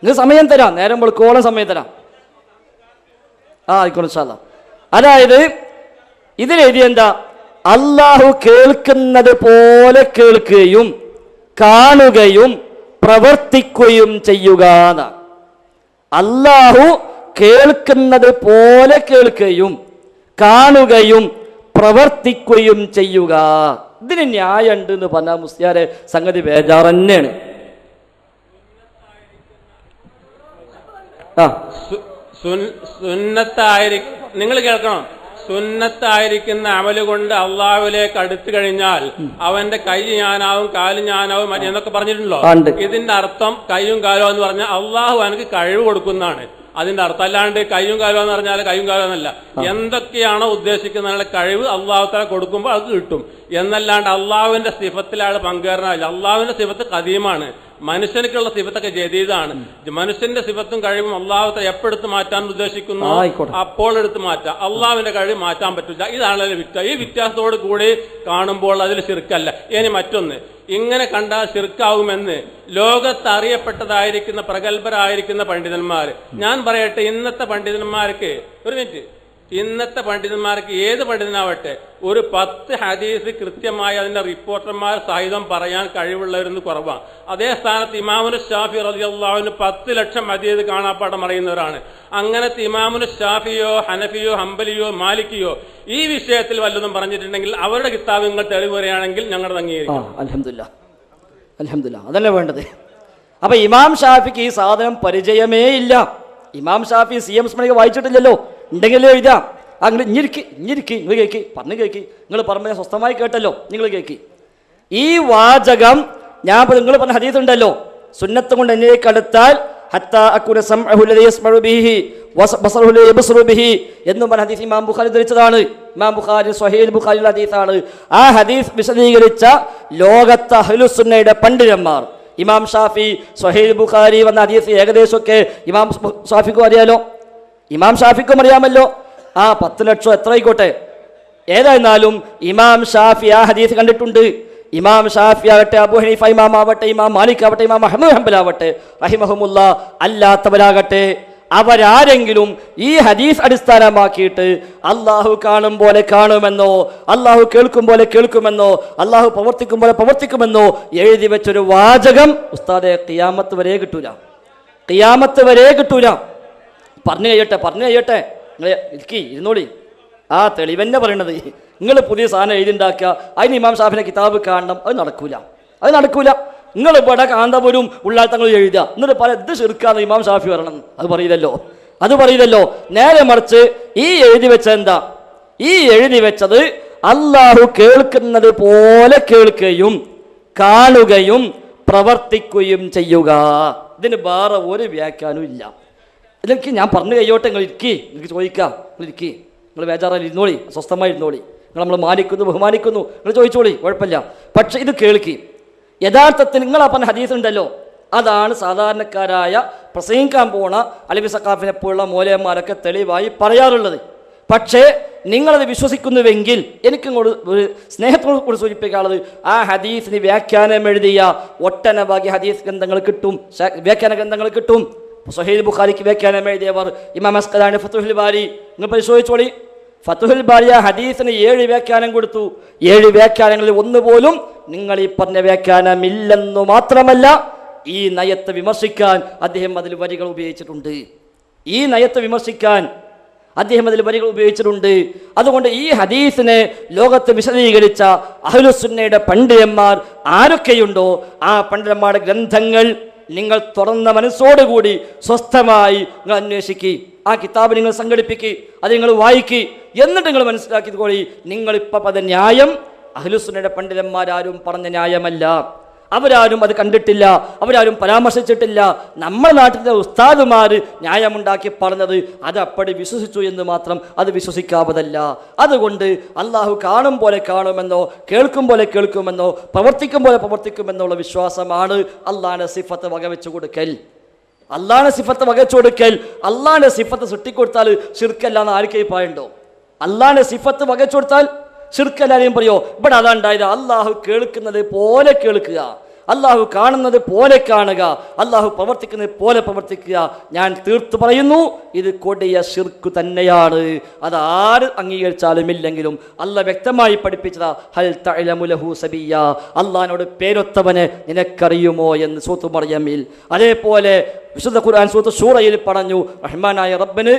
നിങ്ങൾ സമയം തരാം, നേരം വെളുക്കോളം സമയം തരാം. ആയിക്കോട്ടെ ഇൻഷാ അല്ലാഹ്. അതായത് ഇതിലെഴുതി എന്താ? അള്ളാഹു കേൾക്കുന്നത് പോലെ കേൾക്കുകയും കാണുകയും പ്രവർത്തിക്കുകയും ചെയ്യുക. അള്ളാഹു കേൾക്കുന്നത് പോലെ കേൾക്കുകയും കാണുകയും പ്രവർത്തിക്കുകയും ചെയ്യുക. ഇതിന് ന്യായമുണ്ട് എന്ന് പറഞ്ഞാൽ മുസ്ലിയാരെ സംഗതി ബേജാറ് തന്നെയാണ്. നിങ്ങൾ കേൾക്കണം, സുന്നത്തായിരിക്കുന്ന അമല് കൊണ്ട് അള്ളാഹുവിലേക്ക് അടുത്തു കഴിഞ്ഞാൽ അവന്റെ കൈ ഞാനാവും കാല് ഞാനാവും എന്നൊക്കെ പറഞ്ഞിട്ടുണ്ടല്ലോ. ഇതിന്റെ അർത്ഥം കൈയും കാലോ എന്ന് പറഞ്ഞാൽ അള്ളാഹു അവനക്ക് കഴിവ് കൊടുക്കുന്നതാണ് അതിന്റെ അർത്ഥം. അല്ലാണ്ട് കൈയും കാലോ എന്ന് പറഞ്ഞാൽ കൈയും കാലോ എന്നല്ല. എന്തൊക്കെയാണോ ഉദ്ദേശിക്കുന്ന കഴിവ് അള്ളാഹു തആല കൊടുക്കുമ്പോൾ അത് കിട്ടും എന്നല്ലാണ്ട് അള്ളാഹുവിന്റെ സിഫത്തിലാണ് പങ്കുകാരനല്ല. അള്ളാഹുവിന്റെ സിഫത്ത് ഖദീമാണ്, മനുഷ്യനക്കുള്ള സിഫത്തൊക്കെ ജദീദാണ്. മനുഷ്യന്റെ സിഫത്തും കഴിവും അള്ളാഹുത്തെ എപ്പോഴെടുത്ത് മാറ്റാൻ ഉദ്ദേശിക്കുന്നു അപ്പോൾ എടുത്ത് മാറ്റാം. അള്ളാഹുവിന്റെ കഴിവ് മാറ്റാൻ പറ്റില്ല. ഇതാണ് വ്യത്യാസം. ഈ വ്യത്യാസത്തോട് കൂടി കാണുമ്പോൾ അതിൽ ശിർക്കല്ല. ഇനി മറ്റൊന്ന്, ഇങ്ങനെ കണ്ടാൽ ശിർക്കാവുമെന്ന് ലോകത്ത് അറിയപ്പെട്ടതായിരിക്കുന്ന പ്രഗത്ഭരായിരിക്കുന്ന പണ്ഡിതന്മാർ, ഞാൻ പറയട്ടെ, ഇന്നത്തെ പണ്ഡിതന്മാർക്ക് ഒരു മിനിറ്റ്, ഇന്നത്തെ പണ്ഡിതന്മാർക്ക് ഏത് പണ്ഡിതനാവട്ടെ ഒരു 10 ഹദീസ് കൃത്യമായി അതിന്റെ റിപ്പോർട്ടർമാർ സഹിതം പറയാൻ കഴിവുള്ളവരെന്ന് കുറവാണ്. അതേ സ്ഥാനത്ത് ഇമാമുൽ ഷാഫി റളിയല്ലാഹു അൻഹു 10 ലക്ഷം ഹദീസ് കാണാപ്പാടം അറിയുന്നവരാണ്. അങ്ങനത്തെ ഇമാമുൽ ഷാഫിയോ ഹനഫിയോ ഹംബലിയോ മാലിക്കിയോ ഈ വിഷയത്തിൽ വല്ലതും പറഞ്ഞിട്ടുണ്ടെങ്കിൽ അവരുടെ കിതാബ് നിങ്ങൾ തെളിവ് പറയുകയാണെങ്കിൽ ഞങ്ങളുടെ അംഗീകരിക്കും. അൽഹംദുലില്ലാഹ്, അൽഹംദുലില്ലാഹ്, അതല്ലേ വേണ്ടത്. അപ്പൊ ഇമാം ഷാഫിക്ക് ഈ സാധനം പരിചയമേ ഇല്ല. ഇമാം ഷാഫി CM സ്മരണിക വായിച്ചിട്ടില്ലല്ലോ. ഉണ്ടെങ്കിലേ എഴുതാം. അങ്ങനെ ഇഞ്ഞിരിക്ക് നിങ്ങൾ കേൾക്കി, പറഞ്ഞു കേൾക്കി, നിങ്ങൾ പറഞ്ഞ സ്വസ്ഥമായി കേട്ടല്ലോ, നിങ്ങൾ കേൾക്കി. ഈ വാചകം ഞാൻ നിങ്ങൾ പറഞ്ഞ ഹദീസ് ഉണ്ടല്ലോ, സുന്നത്ത് കൊണ്ട് എന്നിലേക്ക് അടുത്താൽ എന്നും പറഞ്ഞ ഹദീസ് ഇമാം ബുഖാരി ധരിച്ചതാണ്. ഇമാം ബുഖാരി സ്വഹീഹ് ബുഖാരിയുടെ ഹദീസാണ്. ആ ഹദീസ് വിശദീകരിച്ച ലോകത്തെ അഹ്ലുസുന്നയുടെ പണ്ഡിതന്മാർ, ഇമാം ഷാഫി സ്വഹീഹ് ബുഖാരി വന്ന ഹദീസ് ഏകദേശമൊക്കെ ഇമാം ഷാഫിക്കും അറിയാലോ, ഇമാം ഷാഫിക്കും അറിയാമല്ലോ. 10 ലക്ഷം എത്ര ആയിക്കോട്ടെ, ഏതായിരുന്നാലും ഇമാം ഷാഫി ആ ഹദീസ് കണ്ടിട്ടുണ്ട്. ഇമാം ഷാഫി ആവട്ടെ, അബൂ ഹനീഫ ഇമാം ആവട്ടെ, ഇമാം മാലിക് ആവട്ടെ, ഇമാം അഹ്മദ് ഹംബൽ ആവട്ടെ റഹിമഹുമുല്ല, അല്ലാത്തവരാകട്ടെ, അവരാരെങ്കിലും ഈ ഹദീസ് അടിസ്ഥാനമാക്കിയിട്ട് അള്ളാഹു കാണും പോലെ കാണുമെന്നോ, അള്ളാഹു കേൾക്കും പോലെ കേൾക്കുമെന്നോ, അള്ളാഹു പ്രവർത്തിക്കും പോലെ പ്രവർത്തിക്കുമെന്നോ എഴുതി വെച്ചൊരു വാചകം ഉസ്താദെ ഖിയാമത്ത് വരെ കിട്ടൂല, ഖിയാമത്ത് വരെ കിട്ടൂല. പറഞ്ഞു കഴിയട്ടെ നിങ്ങൾ ഇരുന്നോളി. ആ തെളിവന്നെ പറയണത്. നിങ്ങൾ പുതിയ സാധനം എഴുതിണ്ടാക്കുക, അതിന് ഇമാം ഷാഫിന്റെ കിതാബ് കാണണം, അത് നടക്കൂല. നിങ്ങൾ ഇവിടെ കാന്തപുരം ഉള്ളാത്തങ്ങൾ എഴുതുക, എന്നിട്ട് പല ഇത് ചെറുക്കാന്ന് ഇമാം ഷാഫി പറയണം, അത് പറയില്ലല്ലോ. നേരെ മറിച്ച് ഈ എഴുതി വെച്ചത് എന്താ? ഈ എഴുതി വെച്ചത് അള്ളാഹു കേൾക്കുന്നത് പോലെ കേൾക്കുകയും കാണുകയും പ്രവർത്തിക്കുകയും ചെയ്യുക. ഇതിന് വേറെ ഒരു വ്യാഖ്യാനവും ഇല്ല. ഇതെനിക്ക് ഞാൻ പറഞ്ഞു കഴിയോട്ടെ, നിങ്ങൾക്ക് ചോദിക്കാം, നിങ്ങൾ ബേജാറായി ഇരുന്നോളി, സ്വസ്ഥമായി ഇരുന്നോളി. നമ്മൾ മാനിക്കുന്നു, ബഹുമാനിക്കുന്നു, നിങ്ങൾ ചോദിച്ചോളി, കുഴപ്പമില്ല. പക്ഷെ ഇത് കേൾക്കി. യഥാർത്ഥത്തിൽ നിങ്ങൾ ആ പറഞ്ഞ ഹദീസ് ഉണ്ടല്ലോ, അതാണ് സാധാരണക്കാരായ പ്രസംഗിക്കാൻ പോണ അലവി സഖാഫിനെ പോലുള്ള മോലയന്മാരൊക്കെ തെളിവായി പറയാറുള്ളത്. പക്ഷേ നിങ്ങളത് വിശ്വസിക്കുന്നുവെങ്കിൽ എനിക്കിങ്ങോട്ട് ഒരു സ്നേഹത്തോട് കൂടി സൂചിപ്പിക്കാനുള്ളത്, ആ ഹദീസിന് വ്യാഖ്യാനം എഴുതിയ ഒട്ടനവധി ഹദീസ് ഗ്രന്ഥങ്ങൾ കിട്ടും, വ്യാഖ്യാന ഗ്രന്ഥങ്ങൾ കിട്ടും. സഹീഹ് ബുഖാരിക്ക് വ്യാഖ്യാനം എഴുതിയവർ ഇമാം അസ്ഖലാനി ഫതുഹുൽ ബാരി, നിങ്ങൾ പരിശോധിച്ചോളി. ഫതുഹുൽ ബാരി ആ ഹദീസിന് 7 വ്യാഖ്യാനം കൊടുത്തു. 7 വ്യാഖ്യാനങ്ങളിൽ ഒന്നുപോലും നിങ്ങൾ ഈ പറഞ്ഞ വ്യാഖ്യാനമില്ലെന്നു മാത്രമല്ല, ഈ നയത്തെ വിമർശിക്കാൻ അദ്ദേഹം അതിൽ വരികൾ ഉപയോഗിച്ചിട്ടുണ്ട്. അതുകൊണ്ട് ഈ ഹദീസിനെ ലോകത്ത് വിശദീകരിച്ച അഹ്ലുസുന്നയുടെ പണ്ഡിതന്മാർ ആരൊക്കെയുണ്ടോ ആ പണ്ഡിതന്മാരുടെ ഗ്രന്ഥങ്ങൾ നിങ്ങൾ തുറന്ന മനസ്സോടുകൂടി സ്വസ്ഥമായി നിങ്ങൾ അന്വേഷിക്കുക. ആ കിതാബ് നിങ്ങൾ സംഘടിപ്പിക്കുക, അത് നിങ്ങൾ വായിക്കുക. എന്നിട്ട് നിങ്ങൾ മനസ്സിലാക്കിയതുപോലെ നിങ്ങളിപ്പോൾ പല ന്യായം അഹ്ലുസുന്നയുടെ പണ്ഡിതന്മാരാരും പറഞ്ഞ ന്യായമല്ല. അവരാരും അത് കണ്ടിട്ടില്ല, അവരാരും പരാമർശിച്ചിട്ടില്ല. നമ്മുടെ നാട്ടിലെ ഉസ്താദുമാർ ന്യായമുണ്ടാക്കി പറഞ്ഞത് അത് അപ്പടി വിശ്വസിച്ചു എന്ന് മാത്രം, അത് വിശ്വസിക്കാവതല്ല. അതുകൊണ്ട് അള്ളാഹു കാണും പോലെ കാണുമെന്നോ, കേൾക്കും പോലെ കേൾക്കുമെന്നോ, പ്രവർത്തിക്കും പോലെ പ്രവർത്തിക്കുമെന്നുള്ള വിശ്വാസമാണ് അള്ളാഹിന്റെ സിഫത്ത് വകവെച്ചു കൊടുക്കൽ. അള്ളാഹിന്റെ സിഫത്ത് സൃഷ്ടിക്കൊടുത്താൽ ശിർക്കല്ല എന്ന് ആർക്കും അഭിപ്രായമുണ്ടോ? അള്ളാഹിന്റെ സിഫത്ത് വകച്ചു കൊടുത്താൽ ശിർക്കല്ലാരെയും പറയോ? ഇവിടെ അതാണ്ടായത്. അള്ളാഹു കേൾക്കുന്നത് പോലെ കേൾക്കുക, അള്ളാഹു കാണുന്നത് പോലെ കാണുക, അള്ളാഹു പ്രവർത്തിക്കുന്നത് പോലെ പ്രവർത്തിക്കുക. ഞാൻ തീർത്തു പറയുന്നു, ഇത് കൊടിയ ശിർക്ക് തന്നെയാണ്. അത് ആര് അംഗീകരിച്ചാലും ഇല്ലെങ്കിലും അള്ളാഹ് വ്യക്തമായി പഠിപ്പിച്ചതാ, ഹൽ തഅലമു ലഹു സബിയ്യ, അള്ളാഹിനോട് പേരൊത്തവനെ നിനക്കറിയുമോ എന്ന് സൂറത്ത് മർയമിൽ. അതേപോലെ വിശുദ്ധ ഖുർആൻ സൂറത്ത് ശൂറയിൽ പറഞ്ഞു, റഹ്മാനായ റബ്ബിന്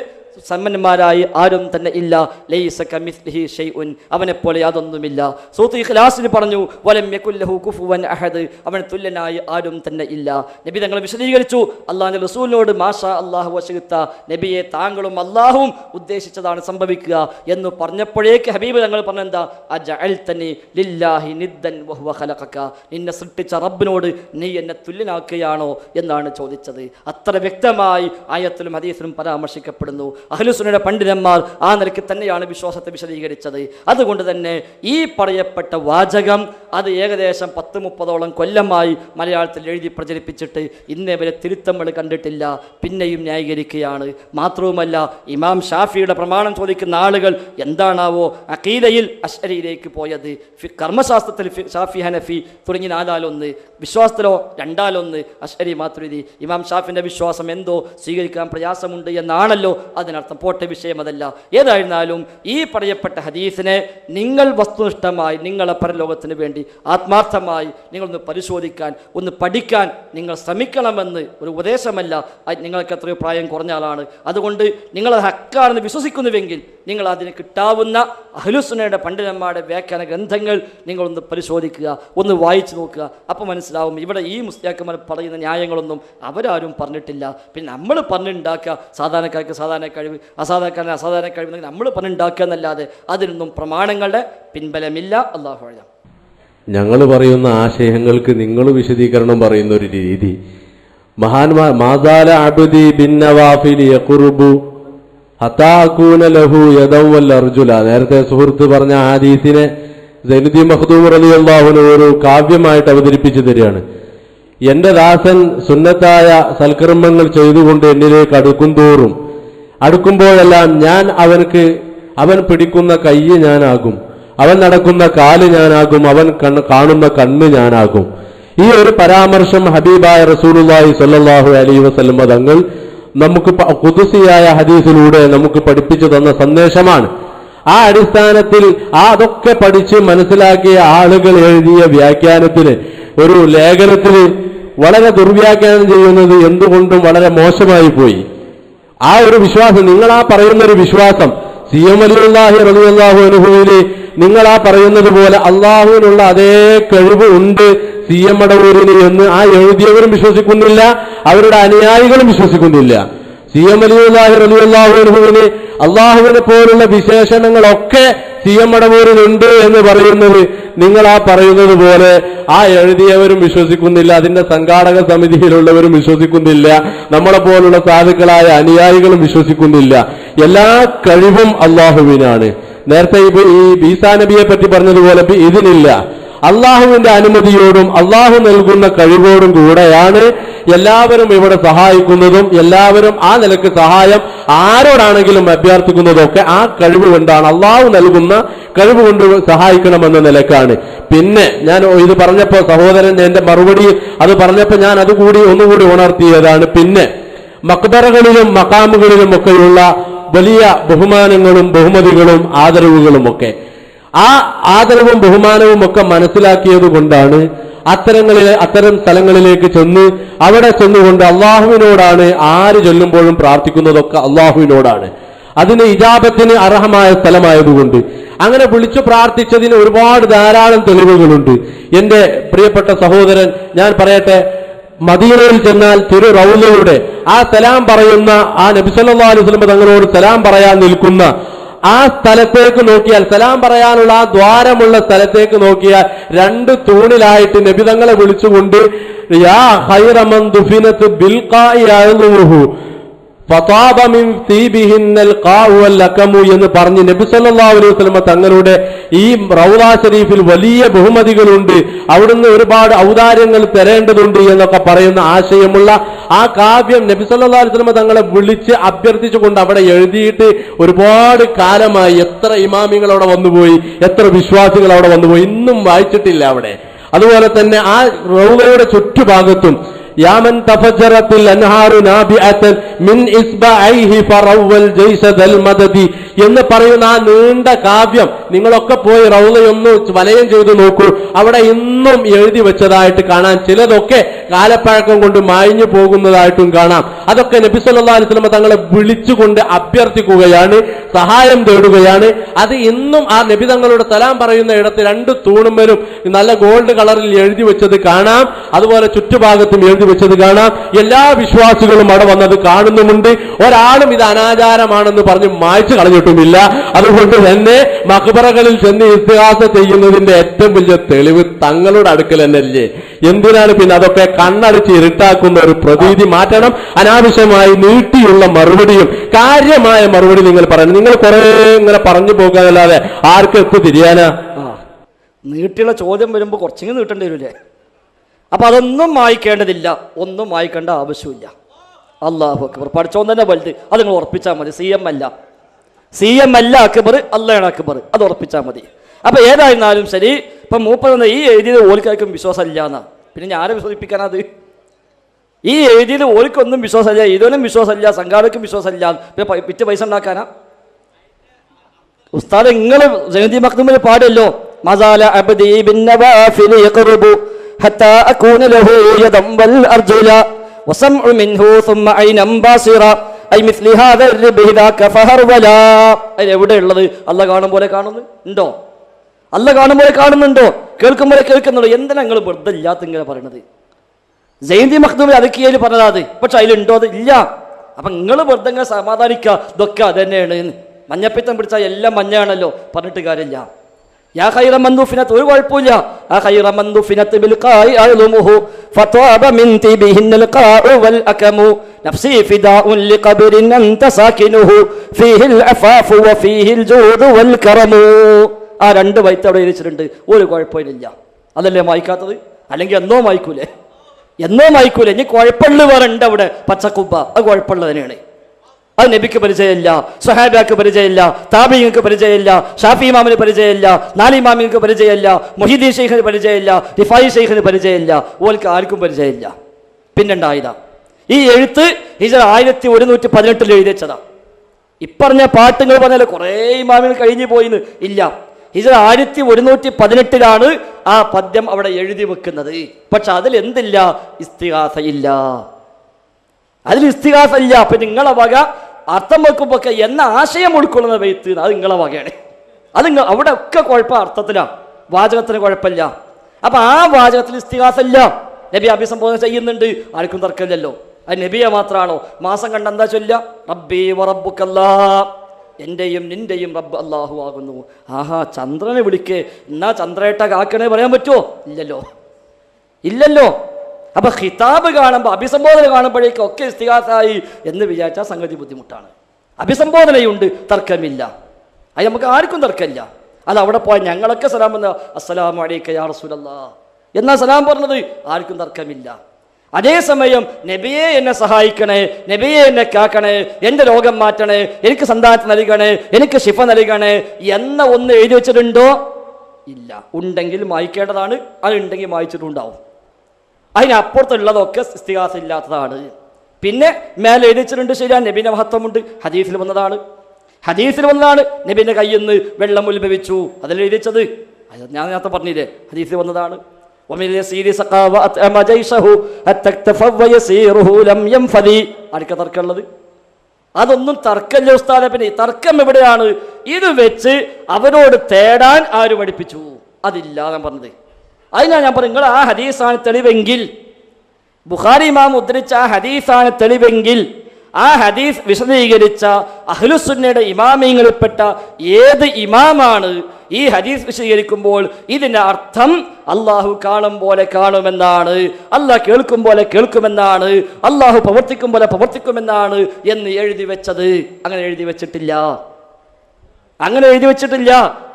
സമ്പന്നന്മാരായി ആരും തന്നെ ഇല്ല, ലൈസ കമിസ്ലിഹി ഷൈഉൻ, അവനെപ്പോലെ യാതൊന്നുമില്ല. സൂറത്ത് ഇഖ്ലാസിൽ പറഞ്ഞു, വലം യകുൽ ലഹു കുഫുവൻ അഹദ്, അവന് തുല്യനായി ആരും തന്നെ ഇല്ല. നബി തങ്ങൾ വിശദീകരിച്ചു, അള്ളാഹുവിന്റെ റസൂലിനോട് മാഷാ അല്ലാഹു വശിഅത, നബിയെ താങ്കളും അള്ളാഹുവും ഉദ്ദേശിച്ചതാണ് സംഭവിക്കുക എന്ന് പറഞ്ഞപ്പോഴേക്ക് ഹബീബ് തങ്ങൾ പറഞ്ഞെന്താ, അജഅൽതനി ലില്ലാഹി നിദ്ദൻ വഹുവ ഖലഖക, നിന്നെ സൃഷ്ടിച്ച റബ്ബിനോട് നീ എന്നെ തുല്യനാക്കുകയാണോ എന്നാണ് ചോദിച്ചത്. അത്ര വ്യക്തമായി ആയത്തിലും ഹദീസിലും പരാമർശിക്കപ്പെടുന്നു. അഹ്ലുസുന്നയുടെ പണ്ഡിതന്മാർ ആ നിലയ്ക്ക് തന്നെയാണ് വിശ്വാസത്തെ വിശദീകരിച്ചത്. അതുകൊണ്ട് തന്നെ ഈ പറയപ്പെട്ട വാചകം അത് ഏകദേശം 10-30ഓളം കൊല്ലമായി മലയാളത്തിൽ എഴുതി പ്രചരിപ്പിച്ചിട്ട് ഇന്നേ വരെ തിരുത്തങ്ങൾ കണ്ടിട്ടില്ല. പിന്നെയും ന്യായീകരിക്കുകയാണ്. മാത്രവുമല്ല, ഇമാം ഷാഫിയുടെ പ്രമാണം ചോദിക്കുന്ന ആളുകൾ എന്താണാവോ അഖീദയിൽ അശ്അരിയിലേക്ക് പോയത്. കർമ്മശാസ്ത്രത്തിൽ ഷാഫി, ഹനഫി തുടങ്ങി 4-1, വിശ്വാസത്തിലോ 2-1 അശ്അരി മാതുരിദി. ഇമാം ഷാഫിന്റെ വിശ്വാസം എന്തോ സ്വീകരിക്കാൻ പ്രയാസമുണ്ട് എന്നാണല്ലോ അതിനർത്ഥം. പോട്ടെ, വിഷയം അതല്ല. ഏതായിരുന്നാലും ഈ പറയപ്പെട്ട ഹദീസിനെ നിങ്ങൾ വസ്തുനിഷ്ഠമായി നിങ്ങളെ പരലോകത്തിന് വേണ്ടി ആത്മാർത്ഥമായി നിങ്ങളൊന്ന് പരിശോധിക്കാൻ, ഒന്ന് പഠിക്കാൻ നിങ്ങൾ ശ്രമിക്കണമെന്ന് ഒരു ഉപദേശമല്ല. നിങ്ങൾക്ക് എത്രയോ പ്രായം കുറഞ്ഞ ആളാണ്. അതുകൊണ്ട് നിങ്ങളത് ഹക്കാണെന്ന് വിശ്വസിക്കുന്നുവെങ്കിൽ നിങ്ങൾ അതിന് കിട്ടാവുന്ന അഹ്ലുസുന്നയുടെ പണ്ഡിതന്മാരുടെ വ്യാഖ്യാന ഗ്രന്ഥങ്ങൾ നിങ്ങളൊന്ന് പരിശോധിക്കുക, ഒന്ന് വായിച്ചു നോക്കുക. അപ്പോൾ മനസ്സിലാവും ഇവിടെ ഈ മുസ്ലിയാക്കന്മാർ പറയുന്ന ന്യായങ്ങളൊന്നും അവരാരും പറഞ്ഞിട്ടില്ല. പിന്നെ നമ്മൾ പറഞ്ഞുണ്ടാക്കുക, സാധാരണക്കാർക്ക് സാധാരണ കഴിവ്, അസാധാരണക്കാരന് അസാധാരണ കഴിവ് നമ്മൾ പറഞ്ഞുണ്ടാക്കുക എന്നല്ലാതെ അതിനൊന്നും പ്രമാണങ്ങളുടെ പിൻബലമില്ല. അല്ലാഹു അഅലം. ഞങ്ങൾ പറയുന്ന ആശയങ്ങൾക്ക് നിങ്ങൾ വിശദീകരണം പറയുന്ന ഒരു രീതി, മഹാന്മാർ മാദാല അബ്ദി ബിന്നവാഫിലി യഖുർബു ഹതാകൂന ലഹു യദൻ വൽ അർജുല, നേരത്തെ സുഹൃത്ത് പറഞ്ഞ ഹദീസിനെ സൈനുദ്ദീൻ മഖ്ദൂം റളിയല്ലാഹു അൻഹു ഒരു കാവ്യമായിട്ട് അവതരിപ്പിച്ചു തരികയാണ്. എന്റെ ദാസൻ സുന്നത്തായ സൽക്കർമ്മങ്ങൾ ചെയ്തുകൊണ്ട് എന്നിലേക്ക് അടുക്കുമ്പോഴെല്ലാം ഞാൻ അവൻ പിടിക്കുന്ന കയ്യ് ഞാനാകും, അവൻ നടക്കുന്ന കാല് ഞാനാകും, അവൻ കാണുന്ന കണ്ണ് ഞാനാകും. ഈ ഒരു പരാമർശം ഹബീബായ റസൂലുള്ളാഹി സ്വല്ലല്ലാഹു അലൈഹി വസല്ലം തങ്ങൾ നമുക്ക് ഖുദ്സിയായ ഹദീസിലൂടെ നമുക്ക് പഠിപ്പിച്ചു തന്ന സന്ദേശമാണ്. ആ അടിസ്ഥാനത്തിൽ അതൊക്കെ പഠിച്ച് മനസ്സിലാക്കിയ ആളുകൾ എഴുതിയ വ്യാഖ്യാനത്തിന്, ഒരു ലേഖനത്തിന് വളരെ ദുർവ്യാഖ്യാനം ചെയ്യുന്നത് എന്തുകൊണ്ടും വളരെ മോശമായി പോയി. ആ ഒരു വിശ്വാസം, നിങ്ങളാ പറയുന്നൊരു വിശ്വാസം സിയം വലിയുല്ലാഹി റളിയല്ലാഹു അൻഹുവിന് നിങ്ങളാ പറയുന്നത് പോലെ അള്ളാഹുവിനുള്ള അതേ കഴിവ് ഉണ്ട് സിയം മടവൂരിന് എന്ന് ആ എഴുതിയവരും വിശ്വസിക്കുന്നില്ല, അവരുടെ അനുയായികളും വിശ്വസിക്കുന്നില്ല. സിയം വലിയുല്ലാഹി റളിയല്ലാഹു അൻഹുവിന് അള്ളാഹുവിനെ പോലുള്ള വിശേഷണങ്ങളൊക്കെ സിയം മടവൂരിനുണ്ട് എന്ന് പറയുന്നത് നിങ്ങളാ പറയുന്നത് പോലെ ആ എഴുതിയവരും വിശ്വസിക്കുന്നില്ല, അതിന്റെ സംഘാടക സമിതിയിലുള്ളവരും വിശ്വസിക്കുന്നില്ല, നമ്മളെ പോലുള്ള സാധുക്കളായ അനുയായികളും വിശ്വസിക്കുന്നില്ല. എല്ലാ കഴിവും അള്ളാഹുവിനാണ്. നേരത്തെ ഈ ഈസാ നബിയെ പറ്റി പറഞ്ഞതുപോലെ ഇതിനില്ല, അള്ളാഹുവിന്റെ അനുമതിയോടും അള്ളാഹു നൽകുന്ന കഴിവോടും കൂടെയാണ് എല്ലാവരും ഇവിടെ സഹായിക്കുന്നതും എല്ലാവരും ആ നിലക്ക് സഹായം ആരോടാണെങ്കിലും അഭ്യർത്ഥിക്കുന്നതൊക്കെ ആ കഴിവ് കൊണ്ടാണ്, അള്ളാഹു നൽകുന്ന കഴിവ് കൊണ്ട് സഹായിക്കണമെന്ന നിലക്കാണ്. പിന്നെ ഞാൻ ഇത് പറഞ്ഞപ്പോ സഹോദരൻ എന്റെ മറുപടി അത് പറഞ്ഞപ്പോ ഞാൻ അതുകൂടി ഒന്നുകൂടി ഉണർത്തിയതാണ്. പിന്നെ മക്ബറകളിലും മക്കാമുകളിലും ഒക്കെയുള്ള വലിയ ബഹുമാനങ്ങളും ബഹുമതികളും ആദരവുകളും ഒക്കെ, ആ ആദരവും ബഹുമാനവും ഒക്കെ മനസ്സിലാക്കിയത് കൊണ്ടാണ് അത്തരം സ്ഥലങ്ങളിലേക്ക് ചെന്ന് അവിടെ ചെന്നുകൊണ്ട് അള്ളാഹുവിനോടാണ് ആര് ചൊല്ലുമ്പോഴും പ്രാർത്ഥിക്കുന്നതൊക്കെ അള്ളാഹുവിനോടാണ്. അതിന് ഇജാബത്തിന് അർഹമായ സ്ഥലമായതുകൊണ്ട് അങ്ങനെ വിളിച്ചു പ്രാർത്ഥിച്ചതിന് ഒരുപാട് ധാരാളം തെളിവുകളുണ്ട്. എന്റെ പ്രിയപ്പെട്ട സഹോദരൻ, ഞാൻ പറയട്ടെ, മദീനയിൽ ചെന്നാൽ തിരു റൗലയുടെ ആ സലാം പറയുന്ന ആ നബി സല്ലല്ലാഹു അലൈഹി വസല്ലം തങ്ങളോട് സലാം പറയാൻ നിൽക്കുന്ന ആ സ്ഥലത്തേക്ക് നോക്കിയാൽ, സലാം പറയാനുള്ള ആ ദ്വാരമുള്ള സ്ഥലത്തേക്ക് നോക്കിയാൽ രണ്ട് തൂണിലായിട്ട് നബി തങ്ങളെ വിളിച്ചുകൊണ്ട് യാ ഖൈറ മൻ ദുഫിനത് ബിൽഖാഇ അഅ്ലുഹു ഫതാബ മിൻ തീബിഹിന്നൽ ഖാഉ വൽ ലകമു എന്ന് പറഞ്ഞ് നബി സല്ലല്ലാഹു അലൈഹി വസല്ലം തങ്ങളുടെ ഈ റൗള ഷരീഫിൽ വലിയ ബഹുമതികളുണ്ട്, അവിടുന്ന് ഒരുപാട് ഔദാര്യങ്ങൾ തരേണ്ടതുണ്ട് എന്നൊക്കെ പറയുന്ന ആശയമുള്ള ആ കാവ്യം നബി സല്ലല്ലാഹു അലൈഹി വസല്ലം തങ്ങളെ വിളിച്ച് അഭ്യർത്ഥിച്ചുകൊണ്ട് അവിടെ എഴുതിയിട്ട് ഒരുപാട് കാലമായി. എത്ര ഇമാമികൾ അവിടെ വന്നുപോയി, എത്ര വിശ്വാസികൾ അവിടെ വന്നുപോയി, ഇന്നും വായിച്ചിട്ടില്ല അവിടെ. അതുപോലെ തന്നെ ആ റൗളയുടെ ചുറ്റുഭാഗത്തും യാമൻ തഫജറത്തിൽ അൻഹാറു നാബിഅതൻ മിൻ ഇസ്ബഅൈഹി ഫറവൽ ജൈസദൽ മദദി എന്ന് പറയുന്ന ആ നീണ്ട കാവ്യം നിങ്ങളൊക്കെ പോയി റൗളയൊന്ന് വലയം ചെയ്തു നോക്കൂ. അവിടെ ഇന്നും എഴുതി വെച്ചതായിട്ട് കാണാം. ചിലതൊക്കെ കാലപ്പഴക്കം കൊണ്ട് മായ്ഞ്ഞു പോകുന്നതായിട്ടും കാണാം. അതൊക്കെ നബി സല്ലല്ലാഹു അലൈഹി വസല്ലം തങ്ങളെ വിളിച്ചുകൊണ്ട് അഭ്യർത്ഥിക്കുകയാണ്, സഹായം തേടുകയാണ്. അത് ഇന്നും ആ നബി തങ്ങളുടെ സലാം പറയുന്ന ഇടത്ത് രണ്ട് തൂണുമ്മലും നല്ല ഗോൾഡ് കളറിൽ എഴുതി വെച്ചത് കാണാം. അതുപോലെ ചുറ്റുഭാഗത്തും എഴുതി വെച്ചത് കാണാം. എല്ലാ വിശ്വാസികളും അവിടെ വന്നത് കാണുന്നുമുണ്ട്. ഒരാളും ഇത് അനാചാരമാണെന്ന് പറഞ്ഞ് മായ്ച്ചു കളഞ്ഞിട്ടുമില്ല. അതുകൊണ്ട് തന്നെ മഖ്ബറകളിൽ ചെന്ന് ഇസ്തിഗാസ ചെയ്യുന്നതിന്റെ ഏറ്റവും വലിയ തെളിവ് തങ്ങളുടെ അടുക്കൽ തന്നെയല്ലേ. എന്തിനാണ് പിന്നെ അതൊക്കെ കണ്ണടച്ച് ഇരുട്ടാക്കുന്ന ഒരു പ്രതീതി മാറ്റണം. അനാവശ്യമായി നീട്ടിയുള്ള മറുപടിയും കാര്യമായ മറുപടി നിങ്ങൾ പറയണം. നിങ്ങൾ കുറെ ഇങ്ങനെ പറഞ്ഞു പോകാനല്ലാതെ ആർക്കും എത്തു തിരിയാനാ? നീട്ടിയുള്ള ചോദ്യം വരുമ്പോൾ കുറച്ചെങ്കിലും നീട്ടേണ്ടി വരില്ലേ? അപ്പൊ അതൊന്നും വായിക്കേണ്ടതില്ല, ഒന്നും വായിക്കേണ്ട ആവശ്യമില്ല. അല്ലാഹു അക്ബർ. പഠിച്ചോൻ തന്നെ വലുത്, അത് നിങ്ങൾ ഉറപ്പിച്ചാൽ മതി. സി എം അല്ല അക്ബർ, അള്ളയാണ് അക്ബർ, അത് ഉറപ്പിച്ചാൽ മതി. അപ്പൊ ഏതായിരുന്നാലും ശരി, ഇപ്പൊ മൂപ്പത് ഈ എഴുതിയത് ഓൽക്കാർക്കും വിശ്വാസമില്ല എന്നാ, പിന്നെ ഞാനെ വിശ്വസിപ്പിക്കാനത്? ഈ എഴുതിയത് ഓൽക്കൊന്നും വിശ്വാസമില്ല, ഇതൊന്നും വിശ്വാസമില്ല, സംഘാടകർക്കും വിശ്വാസമില്ല, പിന്നെ വിറ്റ് പൈസ ഉണ്ടാക്കാനാ? ഉസ്താദ് നിങ്ങൾ ജയന്തി മഖ്ദൂമിൽ പാടല്ലോ, മസാല അബ്ദി ബിൻ നവാഫിൽ യഖ്റബു ഹത്താ അകൂന ലഹു യദം വൽ അർജുല വസംഉ മിൻഹു ثم ഐനം ബാസിറ ഐ മിസ്ലി ഹാദാ الربه ذاك فهرവലാ. അത് എവിടെ ഉള്ളത്? അല്ലാഹ് കാണും പോലെ കാണുന്നു ഉണ്ടോ? അല്ലാഹ് കാണും പോലെ കാണുന്നുണ്ടോ? കേൾക്കും പോലെ കേൾക്കുന്നുണ്ടോ? എന്തിനാ നിങ്ങൾ വെറുതെ ഇല്ലാത്ത ഇങ്ങനെ പറയണത്? ജയന്തി മഖ്ദൂമിൽ അതൊക്കെയായി പറഞ്ഞതാ അത്, പക്ഷെ അതിലുണ്ടോ? അത് ഇല്ല. അപ്പൊ നിങ്ങൾ വെറുതെ ഇങ്ങനെ സമാധാനിക്കുക, ഇതൊക്കെ അത് തന്നെയാണ്. മഞ്ഞപ്പിത്തം പിടിച്ചാൽ എല്ലാം മഞ്ഞയാണല്ലോ, പറഞ്ഞിട്ട് കാര്യമില്ല. യാ ഖൈറ മൻ ദുഫിനത്, ഒരു കുഴപ്പമില്ല. ആ ഖൈറ മൻ ദുഫിനത് ബിൽഖാഇ അഅ്ലുമുഹു ഫത്വാബ മിൻ തിബിഹിന്നൽ ഖാഉ വൽ അകമു നഫ്സി ഫിദാഉൻ ലിഖബ്രിൻ അൻത സാകിനുഹു ഫീഹിൽ അഫാഫു വഫീഹിൽ ജൂദു വൽ കറമു. ആ രണ്ട് ബൈത്ത് അവിടെ എഴുതിച്ചിട്ടുണ്ട്, ഒരു കുഴപ്പമില്ല. അതല്ലേ വായിക്കാത്തത്? അല്ലെങ്കിൽ എന്നോ വായിക്കൂലേ? എന്നോ വായിക്കൂലേ? ഇനി കുഴപ്പമുള്ള വേറെ ഉണ്ട് അവിടെ, പച്ചക്കുബ്ബ, അത് കുഴപ്പമുള്ളത് തന്നെയാണ്. അത് നബിക്ക് പരിചയമില്ല, സ്വഹാബിക്ക് പരിചയമില്ല, താബിഈങ്ങൾക്ക് പരിചയമില്ല, ഷാഫി ഇമാമിന് പരിചയമില്ല, നാലി ഇമാമിങ്ങൾക്ക് പരിചയമില്ല, മുഹീദ്ദീൻ ശൈഖിന് പരിചയമില്ല, റിഫായി ശൈഖിന് പരിചയമില്ല, ഓൽക്ക് ആർക്കും പരിചയമില്ല. പിന്നെണ്ടായതാ ഈ എഴുത്ത് ഹിജ്റ 1118 എഴുതിച്ചതാ. ഇപ്പറഞ്ഞ പാട്ടുകൾ പറഞ്ഞാൽ കുറേ ഇമാമികൾ കഴിഞ്ഞു പോയിന്ന് ഇല്ല. ഹിജ്റ 1118 ആ പദ്യം അവിടെ എഴുതി വെക്കുന്നത്. പക്ഷെ അതിൽ എന്തില്ല? ഇസ്തിഗാസയില്ല. അതിൽ ഇസ്തിഗാസയില്ല. അപ്പൊ നിങ്ങളെ വക അർത്ഥം വെക്കുമ്പോ എന്ന ആശയം ഉൾക്കൊള്ളുന്ന ബൈത്ത് അത് നിങ്ങളെ വകയാണ്. അത് അവിടെ ഒക്കെ കുഴപ്പം അർത്ഥത്തിലാണ്, വാചകത്തിന് കുഴപ്പമില്ല. അപ്പൊ ആ വാചകത്തിൽ ഇസ്തിഗാസയില്ല. നബി അഭിസംബോധന ചെയ്യുന്നുണ്ട്, ആർക്കും തർക്കമില്ലല്ലോ. അത് നബിയെ മാത്രമാണോ? മാസം കണ്ട എന്താ ചൊല്ല? റബ്ബി വറബ്ബുക്കല്ലാ, എന്റെയും നിന്റെയും റബ്ബ് അല്ലാഹു ആകുന്നു. ആഹാ, ചന്ദ്രനെ വിളിക്കേ, എന്നാ ചന്ദ്രേട്ട കാക്കണേ പറയാൻ പറ്റുമോ? ഇല്ലല്ലോ. അപ്പൊ ഖിതാബ് കാണുമ്പോൾ, അഭിസംബോധന കാണുമ്പോഴേക്കും ഒക്കെ ഇസ്തിഗാസായി എന്ന് വിചാരിച്ചാൽ സംഗതി ബുദ്ധിമുട്ടാണ്. അഭിസംബോധനയുണ്ട്, തർക്കമില്ല. അത് നമുക്ക് ആർക്കും തർക്കമില്ല. അത് അവിടെ പോയാൽ ഞങ്ങളൊക്കെ സലാം വന്ന അസ്സലാമു അലൈക യാ റസൂലല്ലാഹ് എന്നാ സലാം പറഞ്ഞത്, ആർക്കും തർക്കമില്ല. അതേസമയം നബിയെ എന്നെ സഹായിക്കണേ, നബിയെ എന്നെ കാക്കണേ, എൻ്റെ രോഗം മാറ്റണേ, എനിക്ക് സന്താനത്തെ നൽകണേ, എനിക്ക് ശിഫ നൽകണേ എന്ന ഒന്ന് എഴുതി വെച്ചിട്ടുണ്ടോ? ഇല്ല. ഉണ്ടെങ്കിൽ മായ്ക്കേണ്ടതാണ്, അതുണ്ടെങ്കിൽ മായ്ച്ചിട്ടുണ്ടാവും. അതിനപ്പുറത്തുള്ളതൊക്കെ ഇസ്തിഗാസ ഇല്ലാത്തതാണ്. പിന്നെ മേലെ എഴുതി വെച്ചിട്ടുണ്ട്, ശരിയാണ്, നബിന്റെ മഹത്വമുണ്ട്, ഹദീസിൽ വന്നതാണ്. നബിന്റെ കയ്യിൽ നിന്ന് വെള്ളം ഉത്ഭവിച്ചു, അതിൽ എഴുതി വെച്ചത് ഞാൻ നേരത്തെ പറഞ്ഞില്ലേ, ഹദീസിൽ വന്നതാണ്. ആർക്കാ തർക്കമുള്ളത്? അതൊന്നും തർക്കമില്ല ഉസ്താദെ. പിന്നെ തർക്കം എവിടെയാണ്? ഇത് വെച്ച് അവരോട് തേടാൻ ആര് പഠിപ്പിച്ചു? അതില്ല ഞാൻ പറഞ്ഞത്. അതിനാ ഞാൻ പറഞ്ഞു, നിങ്ങൾ ആ ഹദീസാണ് തെളിവെങ്കിൽ, ബുഖാരി ഇമാം ഉദ്ധരിച്ച ആ ഹദീസാണ് തെളിവെങ്കിൽ, ആ ഹദീസ് വിശദീകരിച്ച അഹ്ലുസുന്നയുടെ ഇമാമിങ്ങളിൽപ്പെട്ട ഏത് ഇമാമാണ് ഈ ഹദീസ് വിശദീകരിക്കുമ്പോൾ ഇതിന്റെ അർത്ഥം അള്ളാഹു കാണും പോലെ കാണുമെന്നാണ്, അള്ളാഹ് കേൾക്കും പോലെ കേൾക്കുമെന്നാണ്, അള്ളാഹു പ്രവർത്തിക്കും പോലെ പ്രവർത്തിക്കുമെന്നാണ് എന്ന് എഴുതി വെച്ചത്? അങ്ങനെ എഴുതി വെച്ചിട്ടില്ല.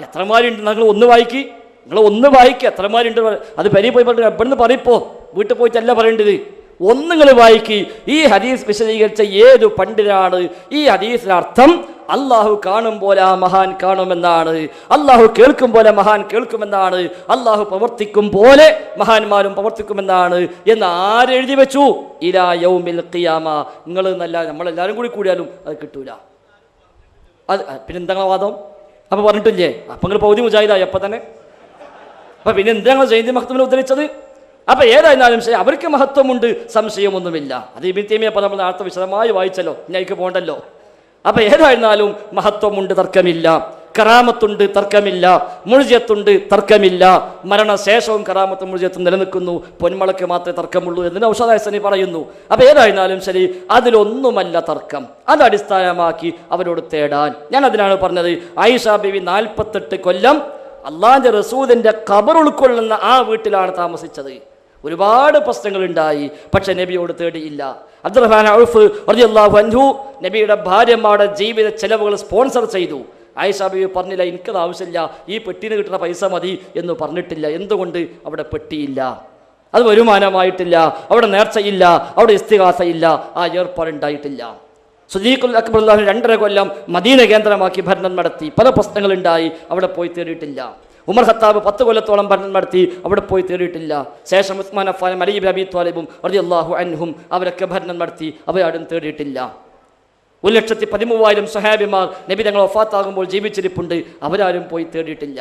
എത്രമാരുണ്ട്? നിങ്ങൾ ഒന്ന് വായിക്ക്, എത്രമാരുണ്ട്? അത് പെരി പോയി പറഞ്ഞു, എവിടുന്ന് പറയിപ്പോ, വീട്ടിൽ പോയിട്ടല്ല പറയേണ്ടത്. ഒന്നുങ്ങൾ വായിക്ക്. ഈ ഹദീസ് വിശദീകരിച്ച ഏതു പണ്ഡിതനാണ് ഈ ഹദീസിന്റെ അർത്ഥം അള്ളാഹു കാണും പോലെ ആ മഹാൻ കാണുമെന്നാണ്, അള്ളാഹു കേൾക്കും പോലെ മഹാൻ കേൾക്കുമെന്നാണ്, അള്ളാഹു പ്രവർത്തിക്കും പോലെ മഹാന്മാരും പ്രവർത്തിക്കുമെന്നാണ് എന്ന് ആരെഴുതി വെച്ചു? ഇലാ യൗമിൽ ഖിയാമ. നിങ്ങൾ എന്നല്ല, നമ്മളെല്ലാവരും കൂടിയാലും അത് കിട്ടൂല. അത് പിന്നെന്താ വാദം? അപ്പൊ പറഞ്ഞിട്ടില്ലേ? അപ്പൊ നിങ്ങൾ പൗതി മുജാഹിദായി അപ്പൊ തന്നെ. അപ്പൊ പിന്നെ എന്താ ജയന്തി മഹത്വമിനെ ഉദ്ധരിച്ചത്? അപ്പൊ ഏതായിരുന്നാലും ശരി, അവർക്ക് മഹത്വമുണ്ട്, സംശയമൊന്നുമില്ല. അത് ഇബ്നു തൈമിയ്യ നമ്മൾ നേരത്തെ വിശദമായി വായിച്ചല്ലോ, ഞങ്ങൾക്ക് പോകണ്ടല്ലോ. അപ്പൊ ഏതായിരുന്നാലും മഹത്വമുണ്ട്, തർക്കമില്ല. കറാമത്തുണ്ട്, തർക്കമില്ല. മുഴുജിയത്തുണ്ട്, തർക്കമില്ല. മരണശേഷവും കറാമത്തും മുഴുജിയത്തും നിലനിൽക്കുന്നു. പൊന്മളക്ക് മാത്രമേ തർക്കമുള്ളൂ എന്ന് ഔഷാദ് ഹസനി പറയുന്നു. അപ്പൊ ഏതായിരുന്നാലും ശരി, അതിലൊന്നുമല്ല തർക്കം. അത് അടിസ്ഥാനമാക്കി അവരോട് തേടാൻ. ഞാൻ അതിനാണ് പറഞ്ഞത്, ആയിഷ ബീവി 48 കൊല്ലം അള്ളാന്റെ റസൂലിന്റെ ഖബർ ഉൾക്കൊള്ളുന്ന ആ വീട്ടിലാണ് താമസിച്ചത്. ഒരുപാട് പ്രശ്നങ്ങൾ ഉണ്ടായി, പക്ഷെ നബിയോട് തേടിയില്ല. അബ്ദുറഹ്മാൻ ഔഫ് റളിയല്ലാഹു അൻഹു നബിയുടെ ഭാര്യമാരുടെ ജീവിത ചെലവുകൾ സ്പോൺസർ ചെയ്തു. ആയിഷ ബീവി പറഞ്ഞില്ല, എനിക്കത് ആവശ്യമില്ല, ഈ പെട്ടിന് കിട്ടുന്ന പൈസ മതി എന്ന് പറഞ്ഞിട്ടില്ല. എന്തുകൊണ്ട്? അവിടെ പെട്ടിയില്ല, അത് വരുമാനമായിട്ടില്ല, അവിടെ നേർച്ചയില്ല, അവിടെ ഇസ്തിഗാസയില്ല, ആ ഏർപ്പാടുണ്ടായിട്ടില്ല. സുദീഖുൽ അക്ബർ 2.5 കൊല്ലം മദീന കേന്ദ്രമാക്കി ഭരണം നടത്തി. പല പ്രശ്നങ്ങളുണ്ടായി, അവിടെ പോയി തേടിയിട്ടില്ല. ഉമർ ഖത്താബ് 10 കൊല്ലത്തോളം ഭരണം നടത്തി, അവിടെ പോയി തേടിയിട്ടില്ല. ശേഷം ഉസ്മാൻ അഫ്ഫാനും അലി ഇബ്നു അബീ ത്വാലിബും റളിയല്ലാഹു അൻഹും അവരൊക്കെ ഭരണം നടത്തി, അവരാരും തേടിയിട്ടില്ല. 1,13,000 സ്വഹാബിമാർ നബി തങ്ങൾ വഫാത്താകുമ്പോൾ ജീവിച്ചിരിപ്പുണ്ട്, അവരാരും പോയി തേടിയിട്ടില്ല.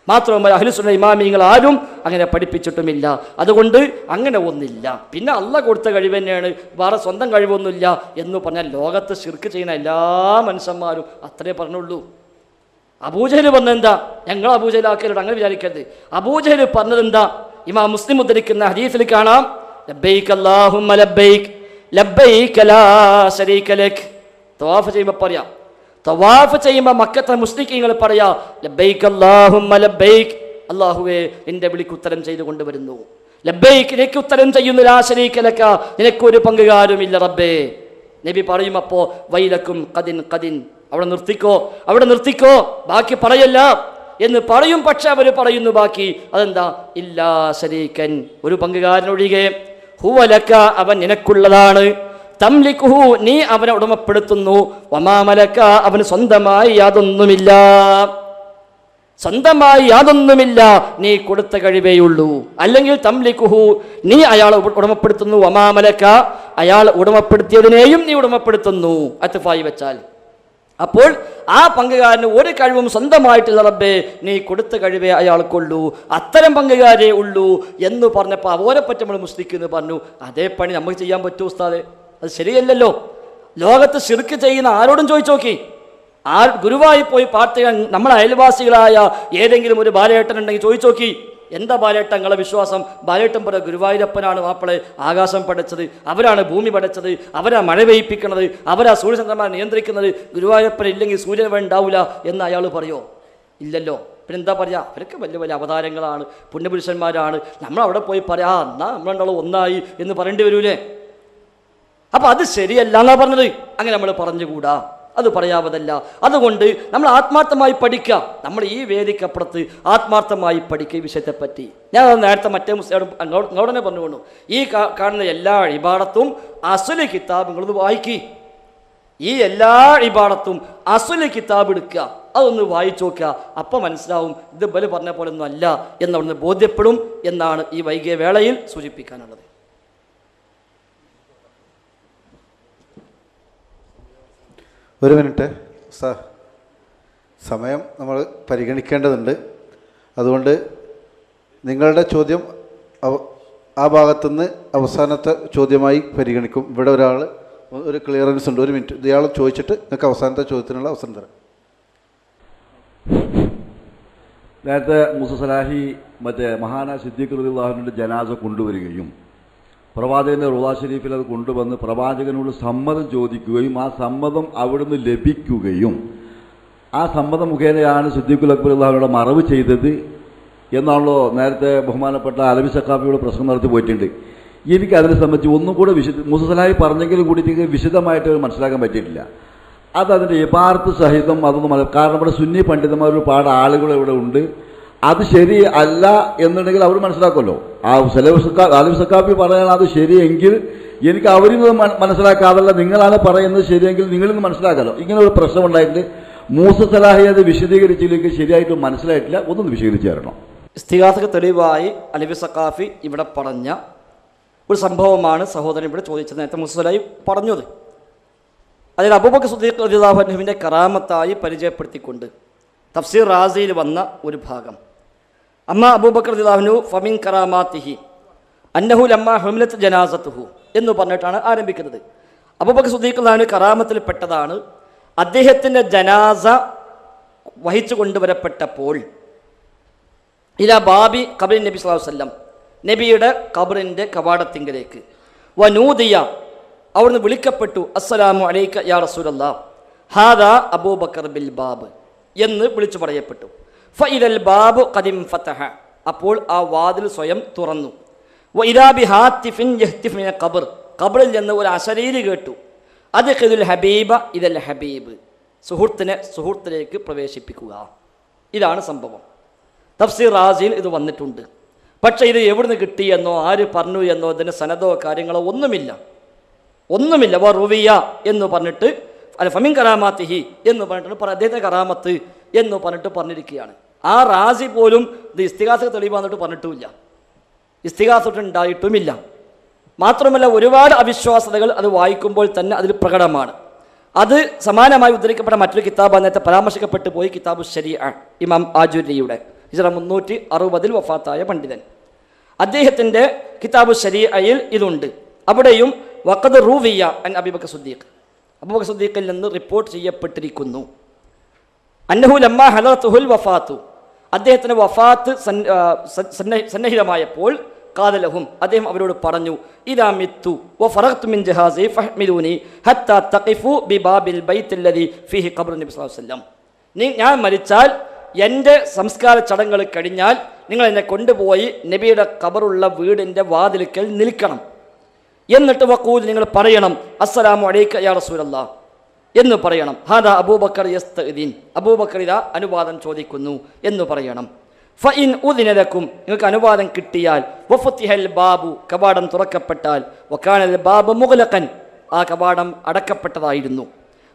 മാത്രമല്ല അഹ്ലുസുന്ന ഇമാമിങ്ങൾ ആരും അങ്ങനെ പഠിപ്പിച്ചിട്ടുമില്ല. അതുകൊണ്ട് അങ്ങനെ ഒന്നില്ല. പിന്നെ അള്ളാഹ് കൊടുത്ത കഴിവ് തന്നെയാണ്, വേറെ സ്വന്തം കഴിവൊന്നുമില്ല എന്ന് പറഞ്ഞാൽ ലോകത്ത് ശിർക്ക് ചെയ്യുന്ന എല്ലാ മനുഷ്യന്മാരും അത്രേ പറഞ്ഞുള്ളൂ. അബൂജഹൽ പറഞ്ഞെന്താ? ഞങ്ങൾ അബൂജഹലാക്കലുണ്ട്, അങ്ങനെ വിചാരിക്കരുത്. അബൂജഹൽ പറഞ്ഞതെന്താ? ഇമാം മുസ്ലിം ഉദ്ധരിക്കുന്ന ഹദീസിൽ കാണാം, ലബ്ബൈക് അല്ലാഹുമ്മ ലബ്ബൈക് ലബ്ബൈക് ലാ ശരീക ലക്. തവാഫ് ചെയ്യുമ്പോൾ പറയാം, തവാഫ് ചെയ്യുമ്പോൾ മക്കത്തെ മുസ്ലിമീങ്ങൾ പറയാ, ലബ്ബൈക് അല്ലാഹുമ്മ ലബ്ബൈക്, അല്ലാഹുവേ നിന്റെ വിളിക്ക് ഉത്തരം ചെയ്തു കൊണ്ടുവരുന്നു. ലബ്ബൈക്, നിനക്ക് ഉത്തരം ചെയ്യുന്നു. ലാ ശരീക ലക, നിനക്കൊരു പങ്കുകാരുമില്ല റബ്ബേ. നബി പറയും, അപ്പോ വൈലക്കും ഖദിൻ ഖദിൻ, അവിടെ നിർത്തിക്കോ, ബാക്കി പറയല്ല എന്ന് പറയും. പക്ഷെ അവർ പറയുന്നു ബാക്കി, അതെന്താ? ഇല്ലാ ശരീകൻ, ഒരു പങ്കുകാരനൊഴികെ, ഹുവ ലക, അവൻ നിനക്കുള്ളതാണ്. തംലിക്കുഹു നീ അവനെ ഉടമപ്പെടുത്തുന്നു, വമാ മലക അവന് സ്വന്തമായി യാതൊന്നുമില്ല, സ്വന്തമായി യാതൊന്നുമില്ല, നീ കൊടുത്ത കഴിവേയുള്ളൂ. അല്ലെങ്കിൽ തംലിക്കുഹു നീ അയാളെ ഉടമപ്പെടുത്തുന്നു, വമാ മലക അയാൾ ഉടമപ്പെടുത്തിയതിനെയും നീ ഉടമപ്പെടുത്തുന്നു. അത്ഫായി വെച്ചാൽ അപ്പോൾ ആ പങ്കുകാരന് ഒരു കഴിവും സ്വന്തമായിട്ടില്ല റബ്ബേ, നീ കൊടുത്ത കഴിവേ അയാൾക്കുള്ളൂ, അത്തരം പങ്കുകാരേ ഉള്ളൂ എന്ന് പറഞ്ഞപ്പോൾ അവരെ പറ്റി നമ്മൾ മുസ്ലിക്ക് പറഞ്ഞു. അതേ പണി നമുക്ക് ചെയ്യാൻ പറ്റൂ ഉസ്താദേ? അത് ശരിയല്ലല്ലോ. ലോകത്ത് ശിർക്ക് ചെയ്യുന്ന ആരോടും ചോദിച്ചു നോക്കി. ഗുരുവായി പോയി പ്രാർത്ഥിക്കാൻ നമ്മളെ അയൽവാസികളായ ഏതെങ്കിലും ഒരു ബാലേട്ടൻ ഉണ്ടെങ്കിൽ ചോദിച്ചു നോക്കി, എന്താ ബാലേട്ടൻ നിങ്ങളെ വിശ്വാസം? ബാലേട്ടൻ പറ ഗുരുവായൂരപ്പനാണ് മാപ്പിളെ ആകാശം പടച്ചത്, അവരാണ് ഭൂമി പടച്ചത്, അവരാ മഴ പെയ്യിപ്പിക്കുന്നത്, അവരാ സൂര്യചന്ദ്രന്മാരെ നിയന്ത്രിക്കുന്നത്, ഗുരുവായൂരപ്പൻ ഇല്ലെങ്കിൽ സൂര്യൻ ഉണ്ടാവില്ല എന്ന് അയാൾ പറയോ? ഇല്ലല്ലോ. പിന്നെ എന്താ പറയുക? അവരൊക്കെ വലിയ വലിയ അവതാരങ്ങളാണ്, പുണ്യപുരുഷന്മാരാണ്. നമ്മളവിടെ പോയി പറയാ എന്നാ നമ്മളുണ്ടാവും ഒന്നായി എന്ന് പറയേണ്ടി വരൂലേ? അപ്പൊ അത് ശരിയല്ല എന്നാ പറഞ്ഞത്. അങ്ങനെ നമ്മൾ പറഞ്ഞുകൂടാ, അത് പറയാവതല്ല. അതുകൊണ്ട് നമ്മൾ ആത്മാർത്ഥമായി പഠിക്കുക. നമ്മൾ ഈ വേദിക്കപ്പുറത്ത് ആത്മാർത്ഥമായി പഠിക്കുക ഈ വിഷയത്തെപ്പറ്റി. ഞാൻ നേരത്തെ മറ്റേ അങ്ങോട്ടന്നെ പറഞ്ഞുകൊണ്ടു, ഈ കാണുന്ന എല്ലാ ഇബാദത്തും അസ്ലി കിതാബുകളൊന്ന് വായിക്കി. ഈ എല്ലാ ഇബാദത്തും അസ്ലി കിതാബ് എടുക്കുക, അതൊന്ന് വായിച്ചു നോക്കുക. അപ്പം മനസ്സിലാവും ഇത് ബല് പറഞ്ഞ പോലെ ഒന്നും അല്ല എന്നവിടുന്ന് ബോധ്യപ്പെടും എന്നാണ് ഈ വൈകിയ വേളയിൽ സൂചിപ്പിക്കാനുള്ളത്. ഒരു മിനിറ്റ് സാർ, സമയം നമ്മൾ പരിഗണിക്കേണ്ടതുണ്ട്. അതുകൊണ്ട് നിങ്ങളുടെ ചോദ്യം ആ ഭാഗത്തുനിന്ന് അവസാനത്തെ ചോദ്യമായി പരിഗണിക്കും. ഇവിടെ ഒരു ക്ലിയറൻസ് ഉണ്ട്. ഒരു മിനിറ്റ്, ഇയാൾ ചോദിച്ചിട്ട് നിങ്ങൾക്ക് അവസാനത്തെ ചോദ്യത്തിനുള്ള അവസരം തരാം. നേരത്തെ മൂസ സലാഹി മറ്റേ മഹാനായ സിദ്ദീഖ് റളിയല്ലാഹുവിന്റെ ജനാസ കൊണ്ടുവരികയും പ്രവാചകന്റെ റൗള ഷരീഫിൽ അത് കൊണ്ടുവന്ന് പ്രവാചകനോട് സമ്മതം ചോദിക്കുകയും ആ സമ്മതം അവിടുന്ന് ലഭിക്കുകയും ആ സമ്മതം മുഖേനയാണ് സിദ്ദീഖുൽ അക്ബർ റളിയല്ലാഹുവിനോട് മറവ് ചെയ്തത് എന്നാണല്ലോ നേരത്തെ ബഹുമാനപ്പെട്ട അലവി സഖാഫിയോട് പ്രശ്നം നടത്തി പോയിട്ടുണ്ട്. എനിക്ക് അതിനെ സംബന്ധിച്ച് ഒന്നും കൂടെ മൂസ സലാഹി പറഞ്ഞെങ്കിലും കൂടി വിശദമായിട്ട് മനസ്സിലാക്കാൻ പറ്റിയിട്ടില്ല. അതിൻ്റെ ഇബാറത്ത് സഹിതം അതൊന്നും കാരണം ഇവിടെ സുന്നി പണ്ഡിതന്മാർ ഒരുപാട് ആളുകൾ ഇവിടെ ഉണ്ട്. അത് ശരി അല്ല എന്നുണ്ടെങ്കിൽ അവർ മനസ്സിലാക്കുമല്ലോ. ആ അലവി സഖാഫി പറയാൻ അത് ശരിയെങ്കിൽ എനിക്ക് അവരിൽ നിന്ന് മനസ്സിലാക്കാതല്ല, നിങ്ങളാണ് പറയുന്നത് ശരിയെങ്കിൽ നിങ്ങളിൽ നിന്ന് മനസ്സിലാക്കാമല്ലോ. ഇങ്ങനെ ഒരു പ്രശ്നം ഉണ്ടായിട്ടുണ്ട്. മൂസ സലാഹി അത് വിശദീകരിച്ചില്ലെങ്കിൽ ശരിയായിട്ട് മനസ്സിലായിട്ടില്ല. ഒന്നൊന്ന് വിശദീകരിച്ചു തരണം. ഇസ്തിഗാസക്ക് തെളിവായി അലവി സഖാഫി ഇവിടെ പറഞ്ഞ ഒരു സംഭവമാണ് സഹോദരൻ ഇവിടെ ചോദിച്ചത്. നേരത്തെ മൂസ സലാഹി പറഞ്ഞത് അതായത് അബൂബക്കർ സിദ്ദീഖ് റളിയല്ലാഹു അൻഹുവിൻ്റെ കറാമത്തായി പരിചയപ്പെടുത്തിക്കൊണ്ട് തഫ്സീർ റാസിയിൽ വന്ന ഒരു ഭാഗം. അമ്മ അബൂബക്കർ റളിയല്ലാഹു അൻഹു ഫമിൻ കറാമാത്തിഹി അന്നഹു ലമ്മ ഹുമിലത്ത് ജനാസത്തുഹു എന്ന് പറഞ്ഞിട്ടാണ് ആരംഭിക്കുന്നത്. അബൂബക്കർ സിദ്ദീഖ് റളിയല്ലാഹു അൻഹു കറാമത്തിൽപ്പെട്ടതാണ് അദ്ദേഹത്തിൻ്റെ ജനാസ വഹിച്ചു കൊണ്ടുവരപ്പെട്ടപ്പോൾ ഇലാ ബാബി ഖബറിൻ നബി സ്വല്ലല്ലാഹു അലൈഹി വസല്ലം, നബിയുടെ ഖബറിൻ്റെ കവാടത്തിങ്കലേക്ക്, വനൂദിയ അവിടുന്ന് വിളിക്കപ്പെട്ടു, അസ്സലാമു അലൈക യാ റസൂലല്ലാഹ് ഹാദാ അബൂബക്കർ ബിൽ ബാബ് എന്ന് വിളിച്ചു പറയപ്പെട്ടു. ഫഇദൽ ബാബു ഖദിം ഫതഹ, അപ്പോൾ ആ വാതിൽ സ്വയം തുറന്നു. വഇദാ ബിഹാത്തിഫിൻ യഹ്തിഫ് മിന ഖബർ, ഖബറിൽ നിന്ന് ഒരു അശരീരി കേട്ടു, അദ്ഖിലുൽ ഹബീബ ഇദൽ ഹബീബ്, സുഹൃത്തിനെ സുഹൃത്തിലേക്ക് പ്രവേശിപ്പിക്കുക. ഇതാണ് സംഭവം. തഫ്സീർ റാസിയിൽ ഇത് വന്നിട്ടുണ്ട്. പക്ഷേ ഇത് എവിടുന്ന് കിട്ടിയെന്നോ ആര് പറഞ്ഞു എന്നോ ഇതിന് സനദോ കാര്യങ്ങളോ ഒന്നുമില്ല. റുവിയ എന്ന് പറഞ്ഞിട്ട് അല്ല ഫമിൻ കറാമാത്തിഹി എന്ന് പറഞ്ഞിട്ട് അദ്ദേഹത്തെ കറാമത്ത് എന്ന് പറഞ്ഞിട്ട് പറഞ്ഞിരിക്കുകയാണ്. ആ റാസി പോലും ഇത് ഇസ്തിഗാസ തെളിവ് വന്നിട്ട് പറഞ്ഞിട്ടുമില്ല, ഇസ്തിഗാസ ഉണ്ടായിട്ടുമില്ല. മാത്രമല്ല ഒരുപാട് അവിശ്വാസതകൾ അത് വായിക്കുമ്പോൾ തന്നെ അതിൽ പ്രകടമാണ്. അത് സമാനമായി ഉദ്ധരിക്കപ്പെട്ട മറ്റൊരു കിതാബ് നേരത്തെ പരാമർശിക്കപ്പെട്ടു പോയി, കിതാബു ശരീഅ, ഇമാം ആജുരിയുടെ ഹിജ്റ 360 വഫാത്തായ പണ്ഡിതൻ. അദ്ദേഹത്തിൻ്റെ കിതാബു ശരീഅയിൽ ഇതുണ്ട്. അവിടെയും വഖദ് റൂവിയ അൻ അബൂബക്കർ സിദ്ദീഖ്, അബൂബക്കർ സിദ്ദീഖിൽ നിന്ന് റിപ്പോർട്ട് ചെയ്യപ്പെട്ടിരിക്കുന്നു, അന്നഹു ലമ്മ ഹലറത്തുഹുൽ വഫാത്തു, അദ്ദേഹത്തിൻ്റെ വഫാത്ത് സന്നിഹിതമായപ്പോൾ ഖാലലഹും, അദ്ദേഹം അവരോട് പറഞ്ഞു, ഇദാ മിത്തു വഫറഗ്തു മിൻ ജഹാസി ഫഹ്മിലൂനി ഹത്താ തഖിഫു ബിബാബിൽ ബൈത്തില്ലദി ഫീഹി ഖബ്റു നബി സ്വല്ലല്ലാഹു അലൈഹി വസല്ലം, ഞാൻ മരിച്ചാൽ എൻ്റെ സംസ്കാര ചടങ്ങുകൾ കഴിഞ്ഞാൽ നിങ്ങൾ എന്നെ കൊണ്ടുപോയി നബിയുടെ ഖബറുള്ള വീടിൻ്റെ വാതിൽക്കൽ നിൽക്കണം. എന്നിട്ട് വഖൂൽ നിങ്ങൾ പറയണം, അസ്സലാമു അലൈക യാ റസൂലല്ലാഹ് എന്ന് പറയണം. ഹാദാ അബൂബക്കർ യസ്തഇദിൻ, അബൂബക്കർ ഇതാ അനുവാദം ചോദിക്കുന്നു എന്ന് പറയണം. ഫഇൻ ഉദിന ലക്കും, നിങ്ങൾക്ക് അനുവാദം കിട്ടിയാൽ, വഫുതിഹൽ ബാബു, കവാടം തുറക്കപ്പെട്ടാൽ, വകാനൽ ബാബു മുഗ്ലഖൻ, ആ കവാടം അടക്കപ്പെട്ടതായിരുന്നു.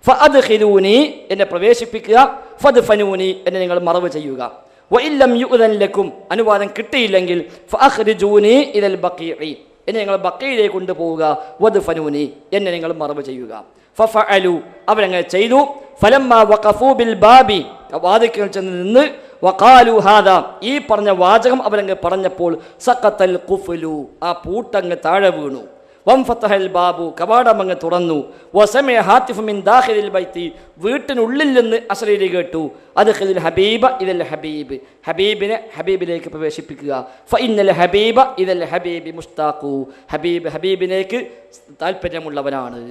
ഫഅദ്ഖിലൂനി, എന്നെ പ്രവേശിപ്പിക്കുക, ഫദ്ഫനൂനി, എന്നെ നിങ്ങൾ മറവ് ചെയ്യുക. വഇല്ലം യുഅ്ദൻ ലക്കും, അനുവാദം കിട്ടിയില്ലെങ്കിൽ ഫഅഖ്രിജൂനി ഇലൽ ബഖീഇ, എന്നെ നിങ്ങൾ ബഖീയിലേക്ക് കൊണ്ടുപോവുക, വദ്ഫനൂനി, എന്നെ നിങ്ങൾ മറവ് ചെയ്യുക. ഫഫഅലു, അവരങ്ങനെ ചെയ്തു. ഫലമ്മാ വഖഫൂ ബിൽ ബാബി, വാതിൽക്കൽ ചെന്ന് നിന്ന്, വഖാലു ഹാദാ, ഈ പറഞ്ഞ വാചകം അവരങ്ങ് പറഞ്ഞപ്പോൾ സഖത്തൽ ഖുഫ്ലു, ആ പൂട്ടങ്ങ് താഴെ വീണു. വംഫതഹൽ ബാബു, കവാടം അങ്ങ് തുറന്നു. വസമിഅ ഹാത്തിഫു മിൻ ദാഖിലിൽ ബൈത്തി, വീട്ടിനുള്ളിൽ നിന്ന് അസ്രീരി കേട്ടു. അദ്ഖിലുൽ ഹബീബ ഇദൽ ഹബീബ്, ഹബീബിനെ ഹബീബിലേക്ക് പ്രവേശിപ്പിക്കുക. ഫഇന്നൽ ഹബീബ ഇദൽ ഹബീബി മുസ്താഖു, ഹബീബ് ഹബീബിലേക്ക് താല്പര്യമുള്ളവനാണ്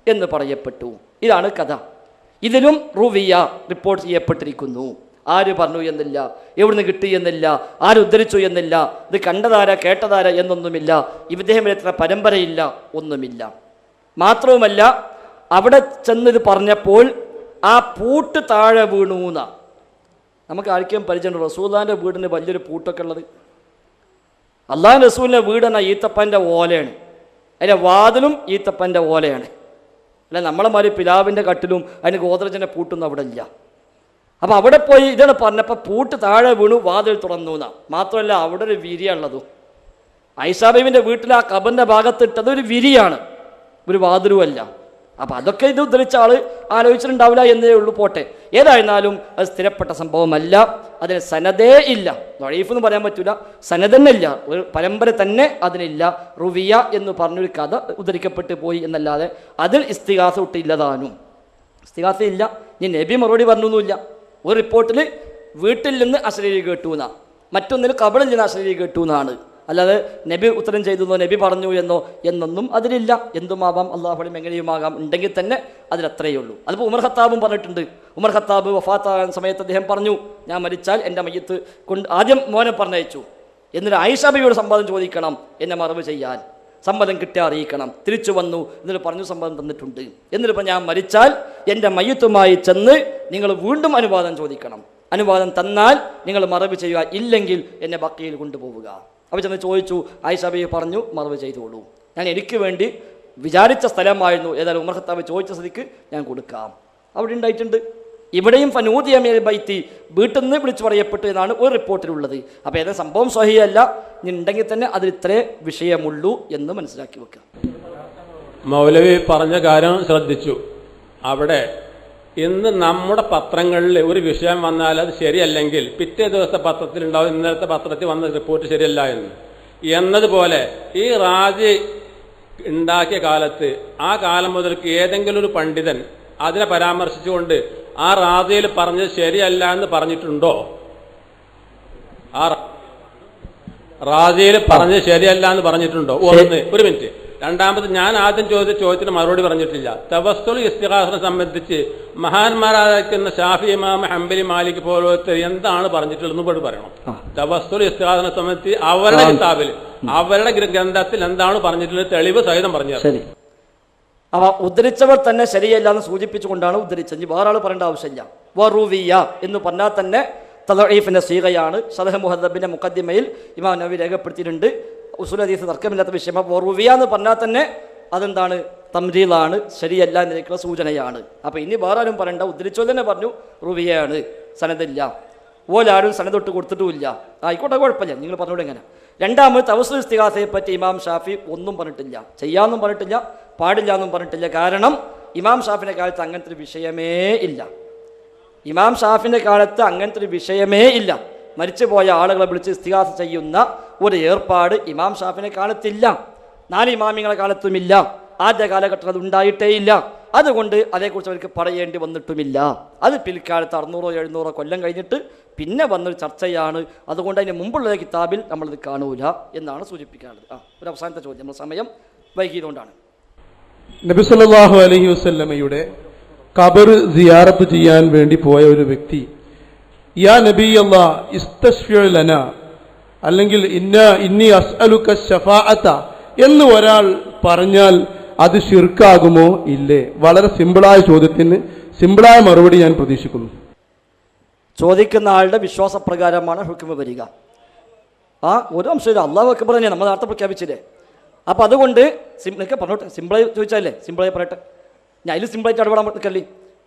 എന്ന് പറയപ്പെട്ടു. ഇതാണ് കഥ. ഇതിലും റുവിയ റിപ്പോർട്ട് ചെയ്യപ്പെട്ടിരിക്കുന്നു. ആര് പറഞ്ഞു എന്നില്ല, എവിടുന്ന് കിട്ടി എന്നില്ല, ആര് ഉദ്ധരിച്ചു എന്നില്ല, ഇത് കണ്ടതാര കേട്ടതാര എന്നൊന്നുമില്ല, ഇദ്ദേഹത്തിന് പരമ്പരയില്ല, ഒന്നുമില്ല. മാത്രവുമല്ല, അവിടെ ചെന്നിത് പറഞ്ഞപ്പോൾ ആ പൂട്ട് താഴെ വീണൂന്ന, നമുക്ക് ആർക്കും പരിചയമുണ്ട്. റസൂലുള്ളാഹിന്റെ വീടിന് വലിയൊരു പൂട്ടൊക്കെ ഉള്ളത്. അള്ളാഹു റസൂലിൻ്റെ വീടെന്ന ഈത്തപ്പൻ്റെ ഓലയാണ്, അതിൻ്റെ വാതിലും ഈത്തപ്പൻ്റെ ഓലയാണ്. അല്ല നമ്മളെ മാതിരി പിലാവിൻ്റെ കട്ടിലും അതിന് ഗോദ്രജിൻ്റെ പൂട്ടൊന്നും അവിടെ ഇല്ല. അപ്പം അവിടെ പോയി ഇതാണ് പറഞ്ഞപ്പോൾ പൂട്ട് താഴെ വീണു, വാതിൽ തുറന്നു എന്നാ. മാത്രമല്ല അവിടെ ഒരു വിരിയുള്ളതും. ഐഷാബീബിൻ്റെ വീട്ടിൽ ആ കബറിൻ്റെ ഭാഗത്തിട്ടത് ഒരു വിരിയാണ്, ഒരു വാതിലുമല്ല. അപ്പം അതൊക്കെ ഇത് ഉദ്ധരിച്ച ആൾ ആലോചിച്ചിട്ടുണ്ടാവില്ല എന്നേ ഉള്ളൂ. പോട്ടെ, ഏതായിരുന്നാലും അത് സ്ഥിരപ്പെട്ട സംഭവമല്ല, അതിന് സനദേ ഇല്ല. ദഈഫ് എന്ന് പറയാൻ പറ്റില്ല, സനദന്നെ ഇല്ല, ഒരു പരമ്പര തന്നെ അതിനില്ല. റുവിയ എന്ന് പറഞ്ഞൊരു കഥ ഉദ്ധരിക്കപ്പെട്ട് പോയി എന്നല്ലാതെ അതിൽ ഇസ്തിഗാസ ഇല്ലതാനും. ഇസ്തിഗാസ ഇല്ല, ഇനി നബി മറുപടി പറഞ്ഞൊന്നുമില്ല. ഒരു റിപ്പോർട്ടിൽ വീട്ടിൽ നിന്ന് അശ്ലീലി കേട്ടു എന്നാ, മറ്റൊന്നിൽ കബറിൽ നിന്ന് അശ്ലീലി കേട്ടു എന്നാണ്. അല്ലാതെ നബി ഉത്തരം ചെയ്തെന്നോ നബി പറഞ്ഞു എന്നൊന്നും അതിലില്ല. എന്തുമാവാം, അള്ളാഹുവിനും എങ്ങനെയുമാകാം. ഉണ്ടെങ്കിൽ തന്നെ അതിലത്രയേ ഉള്ളൂ. അതിപ്പോൾ ഉമർ ഖത്താബും പറഞ്ഞിട്ടുണ്ട്. ഉമർ ഖത്താബ് വഫാത്താകാൻ സമയത്ത് അദ്ദേഹം പറഞ്ഞു, ഞാൻ മരിച്ചാൽ എൻ്റെ മയ്യത്ത് കൊണ്ട് ആദ്യം മോനെ പറഞ്ഞയച്ചു, എന്നിട്ട് ആയിഷ ബിവിയോട് സമ്മതം ചോദിക്കണം എന്നെ മറവ് ചെയ്യാൻ, സമ്മതം കിട്ടിയാൽ അറിയിക്കണം. തിരിച്ചു വന്നു, എന്നിട്ട് പറഞ്ഞു സമ്മതം തന്നിട്ടുണ്ട്. എന്നിട്ടിപ്പോൾ ഞാൻ മരിച്ചാൽ എൻ്റെ മയ്യത്തുമായി ചെന്ന് നിങ്ങൾ വീണ്ടും അനുവാദം ചോദിക്കണം. അനുവാദം തന്നാൽ നിങ്ങൾ മറവ് ചെയ്യുക, ഇല്ലെങ്കിൽ എന്നെ ബഖീയിൽ കൊണ്ടുപോവുക. അവർ ചെന്ന് ചോദിച്ചു, ആയിഷ ബീവി പറഞ്ഞു മറവ് ചെയ്തോളൂ, ഞാൻ എനിക്ക് വേണ്ടി വിചാരിച്ച സ്ഥലമായിരുന്നു, ഏതായാലും ഉമർ ഖത്താബ് ചോദിച്ച സ്ഥിതിക്ക് ഞാൻ കൊടുക്കാം. അവിടെ ഉണ്ടായിട്ടുണ്ട്. ഇവിടെയും ഫനൂദിയ മിനൽ ബൈത്തി, വീട്ടിൽ നിന്ന് വിളിച്ചു പറയപ്പെട്ടു എന്നാണ് ഒരു റിപ്പോർട്ടിലുള്ളത്. അപ്പോൾ ഏതായാലും സംഭവം സ്വഹീഹല്ല, ഇനി ഉണ്ടെങ്കിൽ തന്നെ അതിൽ ഇത്രേ വിഷയമുള്ളൂ എന്ന് മനസ്സിലാക്കി വെക്കുക. മൗലവി പറഞ്ഞ കാര്യം ശ്രദ്ധിച്ചു. അവിടെ ഇന്ന് നമ്മുടെ പത്രങ്ങളിൽ ഒരു വിഷയം വന്നാൽ അത് ശരിയല്ലെങ്കിൽ പിറ്റേ ദിവസത്തെ പത്രത്തിലുണ്ടാവും ഇന്നലത്തെ പത്രത്തിൽ വന്ന റിപ്പോർട്ട് ശരിയല്ല എന്നതുപോലെ ഈ റാജി ഉണ്ടാക്കിയ കാലത്ത് ആ കാലം മുതൽക്ക് ഏതെങ്കിലും ഒരു പണ്ഡിതൻ അതിനെ പരാമർശിച്ചുകൊണ്ട് ആ റാജിയിൽ പറഞ്ഞത് ശരിയല്ല എന്ന് പറഞ്ഞിട്ടുണ്ടോ? ആ റാജിയിൽ പറഞ്ഞത് ശരിയല്ല എന്ന് പറഞ്ഞിട്ടുണ്ടോ? ഒന്ന്. ഒരു മിനിറ്റ്. രണ്ടാമത്, ഞാൻ ആദ്യം ചോദിച്ച ചോദ്യത്തിന് മറുപടി പറഞ്ഞിട്ടില്ല. തവസ്സുൽ ഇസ്തിഗാസനെ സംബന്ധിച്ച് മഹാന്മാരായിരിക്കുന്ന ഷാഫി, ഇമാം, ഹംബലി, മാലിക് പോലത്തെ എന്താണ് പറഞ്ഞിട്ടുള്ളതെന്ന് കൂടി പറയണം. തവസ്സുൽ ഇസ്തിഗാസനെ സംബന്ധിച്ച് അവരുടെ കിതാബിൽ, അവരുടെ ഗ്രന്ഥത്തിൽ എന്താണ് പറഞ്ഞിട്ടുള്ളത് തെളിവ് സഹിതം പറഞ്ഞു. ശരി, അവ ഉദ്ധരിച്ചവർ തന്നെ ശരിയല്ല എന്ന് സൂചിപ്പിച്ചുകൊണ്ടാണ് ഉദ്ധരിച്ചത്. വേറെ ആൾ പറയേണ്ട ആവശ്യമില്ല. വറുവിയ എന്ന് പറഞ്ഞാൽ തന്നെ തദഈഫിന്റെ സീഗയാണ്. ശറഹ് മുഹദ്ദബിന്റെ മുഖദ്ദിമയിൽ ഇമാം നവവി രേഖപ്പെടുത്തിയിട്ടുണ്ട്. ഉസൂൽ ഹദീസ് തർക്കമില്ലാത്ത വിഷയം. റുവിയ എന്ന് പറഞ്ഞാൽ തന്നെ അതെന്താണ്? തംരീലാണ്, ശരിയല്ല എന്നതിലേക്കുള്ള സൂചനയാണ്. അപ്പോൾ ഇനി വേറെ ആരും പറയണ്ട, ഉദ്ധരിച്ചോ തന്നെ പറഞ്ഞു റുവിയാണ്, സനദില്ല. ഓലാരും സനദൊട്ട് കൊടുത്തിട്ടുമില്ല. ആയിക്കോട്ടെ, കുഴപ്പമില്ല, നിങ്ങൾ പറഞ്ഞോളൂ എങ്ങനെ. രണ്ടാമത് തവസ്സുൽ ഇസ്തിഗാസയെ പറ്റി ഇമാം ഷാഫി ഒന്നും പറഞ്ഞിട്ടില്ല, ചെയ്യാമെന്നും പറഞ്ഞിട്ടില്ല, പാടില്ല എന്നും പറഞ്ഞിട്ടില്ല. കാരണം ഇമാം ഷാഫിൻ്റെ കാലത്ത് അങ്ങനത്തെ ഒരു വിഷയമേ ഇല്ല. ഇമാം ഷാഫിൻ്റെ കാലത്ത് അങ്ങനത്തെ ഒരു വിഷയമേ ഇല്ല. മരിച്ചുപോയ ആളുകളെ വിളിച്ച് ഇസ്തിഗാസ ചെയ്യുന്ന ഒരു ഏർപ്പാട് ഇമാം ഷാഫിൻ്റെ കാലത്തില്ല. 4 ഇമാമിങ്ങളുടെ കാലത്തുമില്ല. ആദ്യ കാലഘട്ടത്തിൽ അത് ഉണ്ടായിട്ടേ ഇല്ല. അതുകൊണ്ട് അതേക്കുറിച്ച് അവർക്ക് പറയേണ്ടി വന്നിട്ടുമില്ല. അത് പിൽക്കാലത്ത് 600-700 കൊല്ലം കഴിഞ്ഞിട്ട് പിന്നെ വന്നൊരു ചർച്ചയാണ്. അതുകൊണ്ട് അതിന് മുമ്പുള്ള കിതാബിൽ നമ്മളത് കാണൂല എന്നാണ് സൂചിപ്പിക്കാനുള്ളത്. ഒരു അവസാനത്തെ ചോദ്യം, നമ്മൾ സമയം വൈകിയതുകൊണ്ടാണ്. നബി സല്ലല്ലാഹു അലൈഹി വസല്ലമയുടെ ഖബർ സിയാറത്ത് ചെയ്യാൻ വേണ്ടി പോയ ഒരു വ്യക്തി, യാ നബി അല്ലാഹ് ഇസ്തശ്ഫിഉ ലനാ, അല്ലെങ്കിൽ ഇന്നി അസ്അലുക ശഫാഅത എന്ന് ഒരാൾ പറഞ്ഞാൽ അത് ശിർക്കാകുമോ ഇല്ലേ? വളരെ സിമ്പിളായ ചോദ്യത്തിന് സിമ്പിളായ മറുപടി ഞാൻ പ്രതീക്ഷിക്കുന്നു. ചോദിക്കുന്ന ആളുടെ വിശ്വാസപ്രകാരമാണ് ഹുക്മ വരിക. ഒരു അംശമില്ല. അല്ലാഹു അക്ബർ തന്നെ നമ്മൾ നേരത്തെ പ്രഖ്യാപിച്ചില്ലേ. അപ്പം അതുകൊണ്ട് നിൽക്കുക പറഞ്ഞോട്ടെ, സിമ്പിളായി ചോദിച്ചാലേ സിമ്പിളായി പറയട്ടെ, ഞാൻ അതിൽ സിമ്പിളായിട്ട് ഇടപെടാൻ നിൽക്കല്ലേ.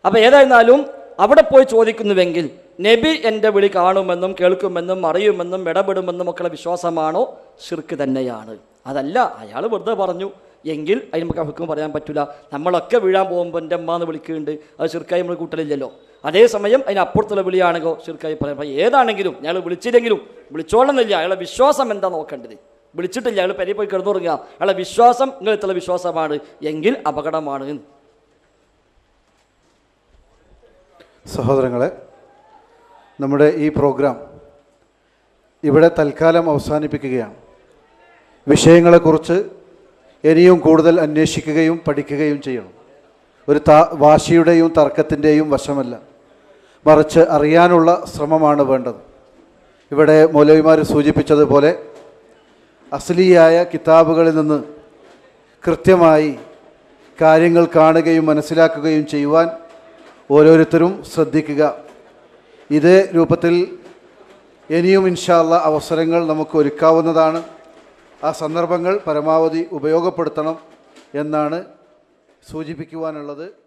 അപ്പം ഏതായിരുന്നാലും അവിടെ പോയി ചോദിക്കുന്നുവെങ്കിൽ നബി എൻ്റെ വിളി കാണുമെന്നും കേൾക്കുമെന്നും അറിയുമെന്നും ഇടപെടുമെന്നും ഒക്കെയുള്ള വിശ്വാസമാണോ? ശിർക്ക് തന്നെയാണ്. അതല്ല അയാൾ വെറുതെ പറഞ്ഞു എങ്കിൽ അതിന് നമുക്ക് ഹുക്കം പറയാൻ പറ്റില്ല. നമ്മളൊക്കെ വീഴാൻ പോകുമ്പോൾ എൻ്റെ അമ്മ എന്ന് വിളിക്കുന്നുണ്ട്, അത് ശിർക്കായി നമ്മൾ കൂട്ടലില്ലല്ലോ. അതേസമയം അതിനപ്പുറത്തുള്ള വിളിയാണെങ്കോ ശിർക്കായി പറയാം. അപ്പം ഏതാണെങ്കിലും ഞങ്ങൾ വിളിച്ചില്ലെങ്കിലും വിളിച്ചോളന്നില്ല, അയാളുടെ വിശ്വാസം എന്താ നോക്കേണ്ടത്. വിളിച്ചിട്ടില്ല, അയാൾ പെരി പോയി കിടന്നുറങ്ങുക, അയാളുടെ വിശ്വാസം ഇങ്ങനത്തുള്ള വിശ്വാസമാണ് എങ്കിൽ അപകടമാണ്. സഹോദരങ്ങളെ, നമ്മുടെ ഈ പ്രോഗ്രാം ഇവിടെ തൽക്കാലം അവസാനിപ്പിക്കുകയാണ്. വിഷയങ്ങളെക്കുറിച്ച് ഇനിയും കൂടുതൽ അന്വേഷിക്കുകയും പഠിക്കുകയും ചെയ്യണം. ഒരു വാശിയുടെയും തർക്കത്തിൻ്റെയും വശമല്ല, മറിച്ച് അറിയാനുള്ള ശ്രമമാണ് വേണ്ടത്. ഇവിടെ മൗലവിമാർ സൂചിപ്പിച്ചതുപോലെ അസ്ലിയായ കിതാബുകളിൽ നിന്ന് കൃത്യമായി കാര്യങ്ങൾ കാണുകയും മനസ്സിലാക്കുകയും ചെയ്യുവാൻ ഓരോരുത്തരും ശ്രദ്ധിക്കുക. ഇതേ രൂപത്തിൽ ഇനിയും ഇൻഷാ അല്ലാഹ് അവസരങ്ങൾ നമുക്ക് ഒരുക്കാവുന്നതാണ്. ആ സന്ദർഭങ്ങൾ പരമാവധി ഉപയോഗപ്പെടുത്തണം എന്നാണ് സൂചിപ്പിക്കുവാനുള്ളത്.